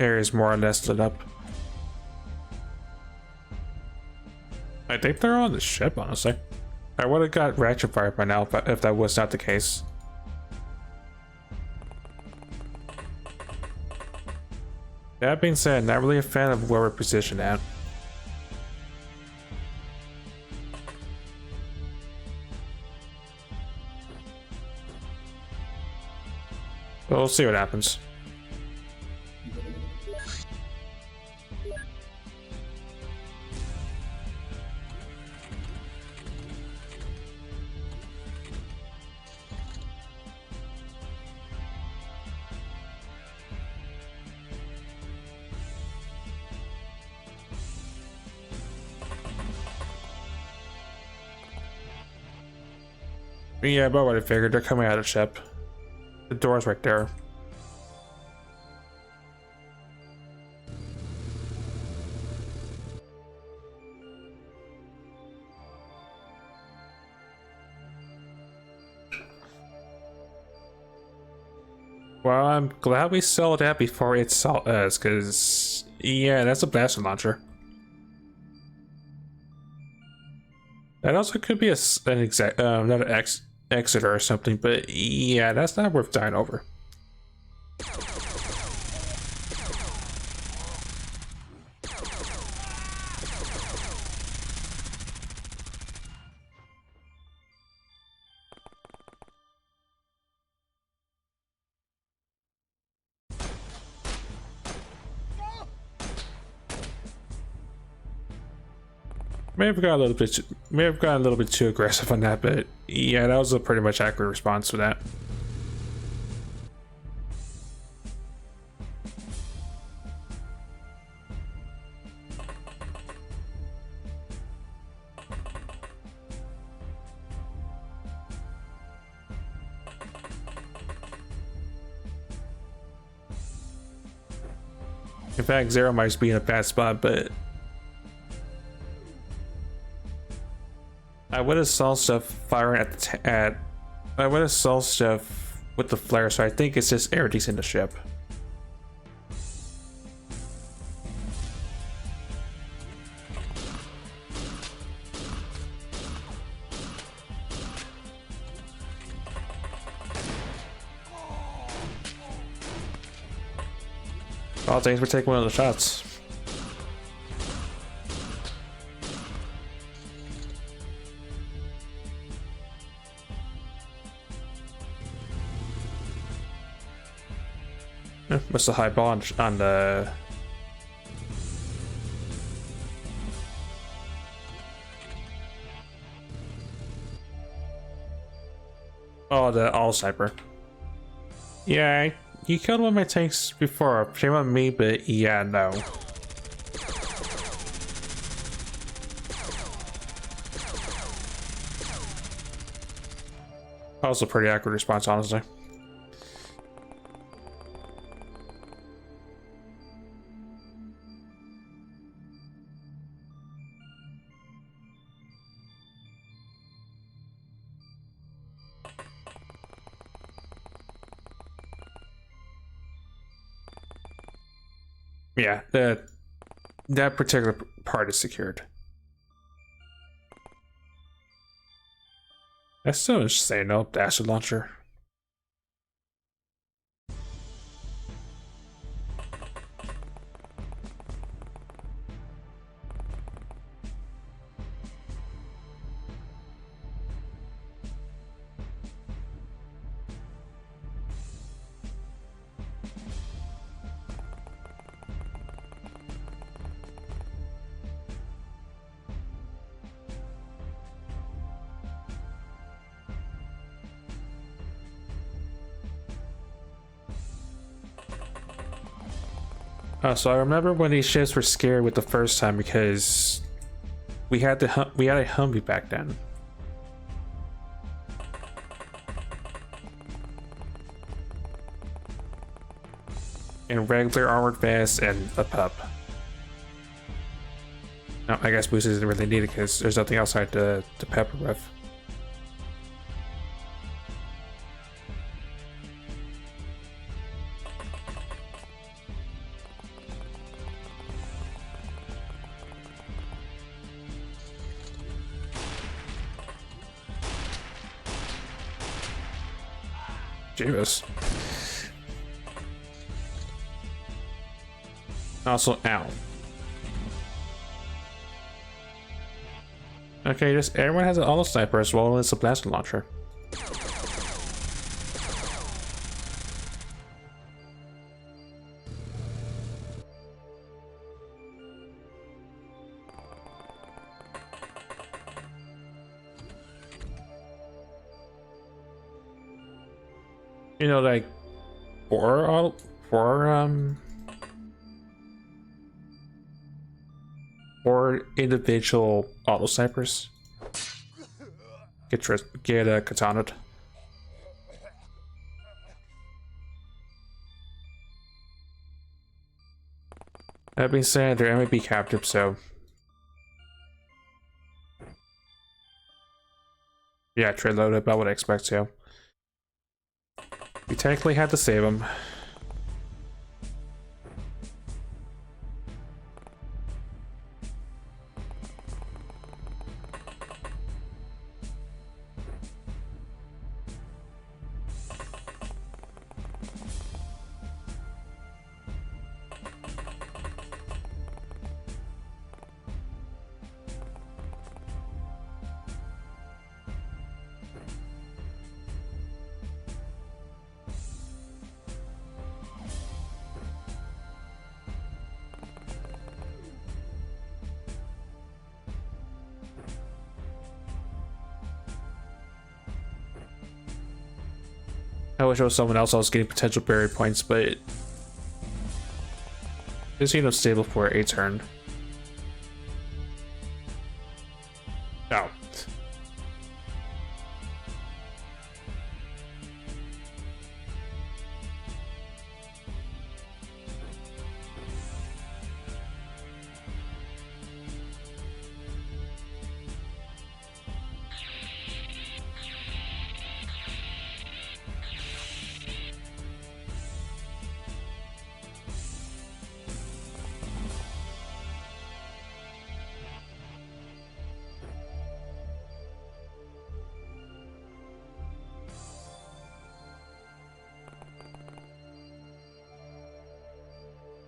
Area is more or less lit up. I think they're on the ship, honestly. I would have got Ratchet Fire by now if that was not the case. That being said, not really a fan of where we're positioned at. But we'll see what happens. Yeah, about what I figured. They're coming out of the ship. The door's right there. Well, I'm glad we saw that before it saw us, because, yeah, that's a blaster launcher. That also could be another Exeter or something, but yeah, that's not worth dying over. May have gotten a little bit too aggressive on that, but yeah, that was a pretty much accurate response to that. In fact, Zero might be in a bad spot, but I would have saw stuff firing I would have saw stuff with the flare, so I think it's just everything's in the ship. Oh, thanks for taking one of the shots. What's the high bond on the... Oh, the all sniper. Yeah, you killed one of my tanks before. Shame on me, but yeah, no. That was a pretty accurate response, honestly. Yeah, that particular part is secured. I still just say no, the acid launcher. So I remember when these ships were scared with the first time because we had a Humvee back then. And regular armored vest and a pup. No, I guess boost isn't really needed because there's nothing outside to pepper with. Jeebus. Also, ow. Okay, just everyone has an auto sniper as well as a blaster launcher. You know, like four individual auto snipers get katanaed. That being said, they're MAB captive, so yeah, trade load up. I would expect to. We technically had to save him. I wish it was someone else I was getting potential barrier points, but this unit's stable for a turn. Oh.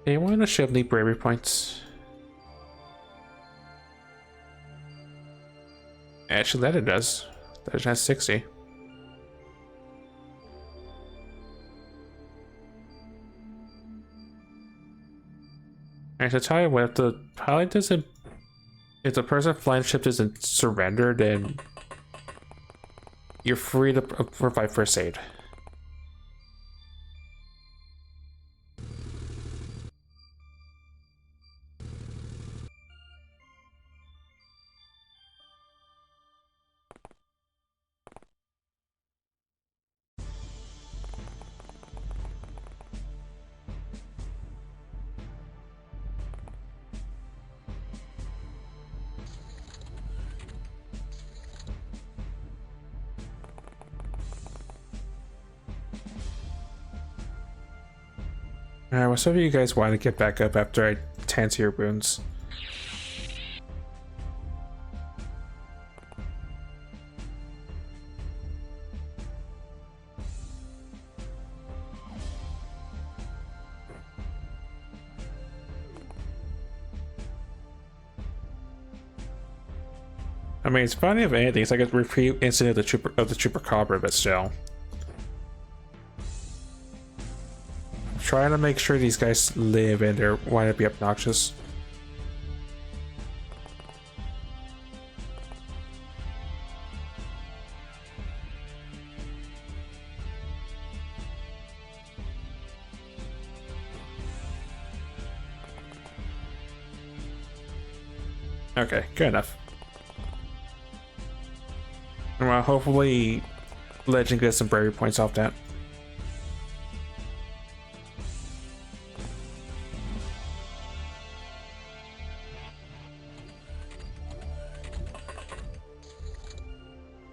Hey, why not ship need bravery points? Actually, that it does. That has 60. And to tell you what, if the pilot doesn't, if the person flying the ship doesn't surrender, then you're free to provide first aid. Alright, well, some of you guys want to get back up after I tend to your wounds. I mean, it's funny if anything, it's like a repeat incident of the Chupacabra, but still. Trying to make sure these guys live and they want to be obnoxious. Okay, good enough. Well, hopefully Legend gets some bravery points off that.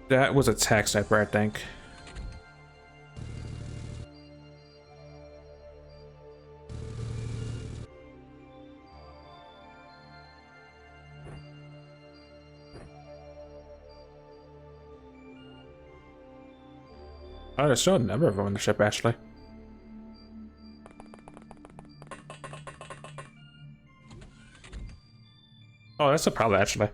That was a tech sniper, I think. Oh, there's still a number of them on the ship, actually. Oh, that's a pilot, actually.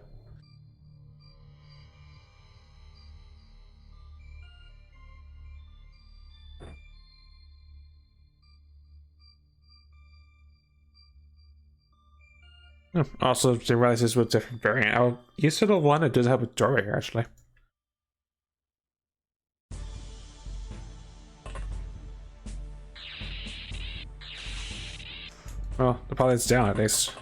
Also, they realize this was a different variant. I'll use the one that doesn't have a doorway here, actually. Well, the pilot's down at least.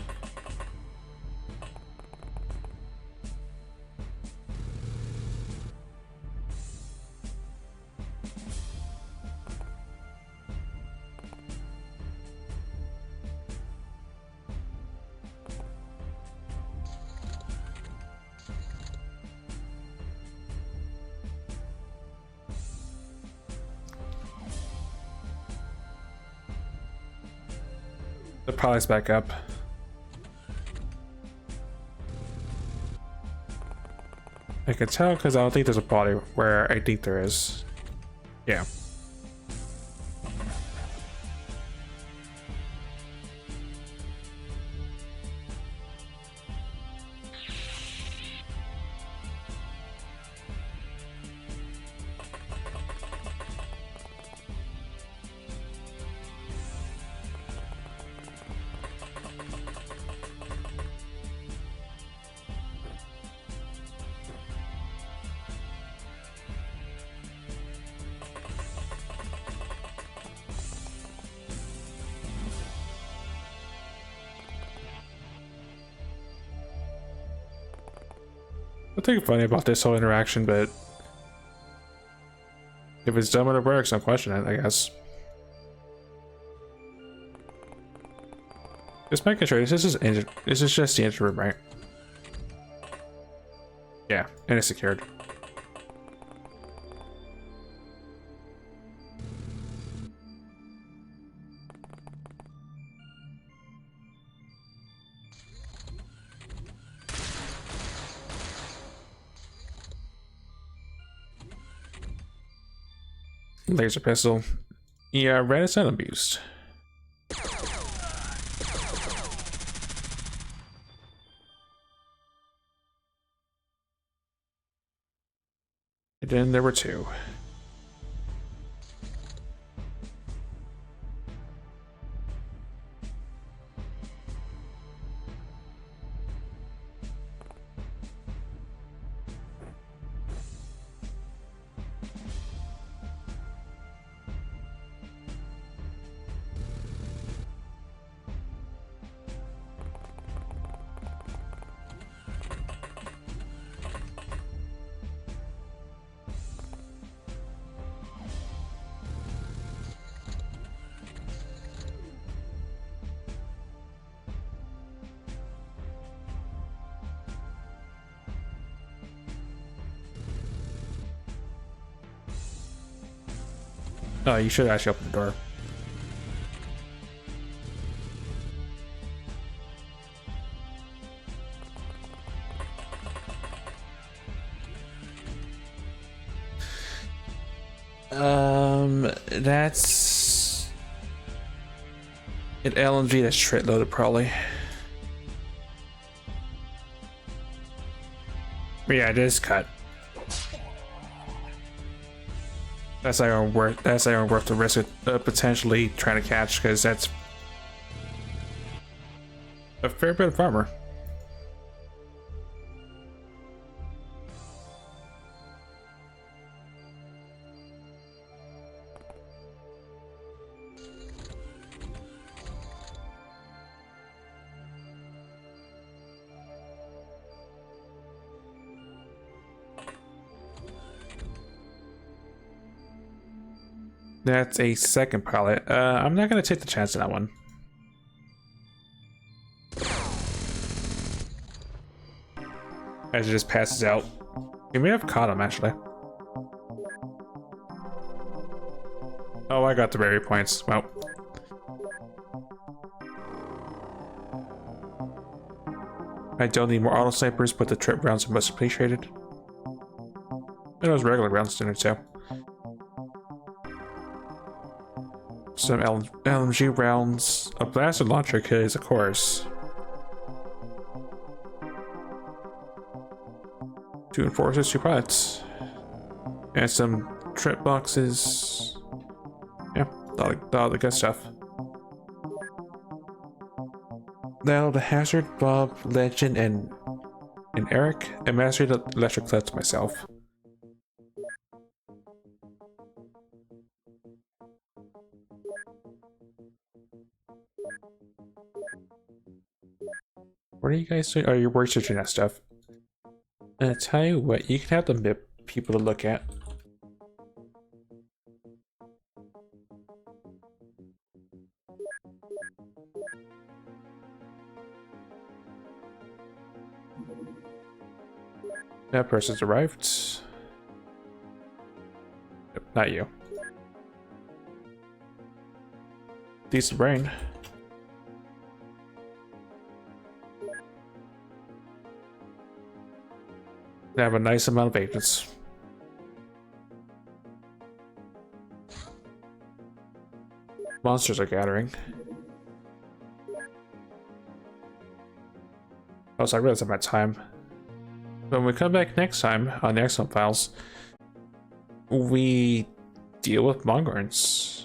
The pilot's back up. I can tell because I don't think there's a body where I think there is. Yeah. Nothing funny about this whole interaction, but if it's done when it works, I'll question it, I guess. Just making sure this is just the engine room, right? Yeah, and it's secured. Laser pistol. Yeah, red is unabused. And then there were two. Oh, you should actually open the door. That's an LMG that's straight loaded, probably. But yeah, it is cut. That's not even worth. That's not even worth the risk of potentially trying to catch, because that's a fair bit of armor. That's a second pilot. I'm not gonna take the chance on that one. As it just passes out. We may have caught him, actually. Oh, I got the berry points. Well. I don't need more auto snipers, but the trip rounds are most appreciated. And those regular rounds in it too. Some LMG rounds, a blaster launcher case, of course. 2 enforcers, 2 pilots. And some trip boxes. Yeah, all the good stuff. Now the Hazard, Bob, Legend, and Eric. I mastered the electric clips myself. What are you guys doing? Oh, you're researching that stuff. And I tell you what, you can have the MIP people to look at. That person's arrived. Nope, not you. Decent brain. They have a nice amount of agents. Monsters are gathering. Oh, so I realized I'm at time. When we come back next time on the Excellent Files, we deal with Mongorns.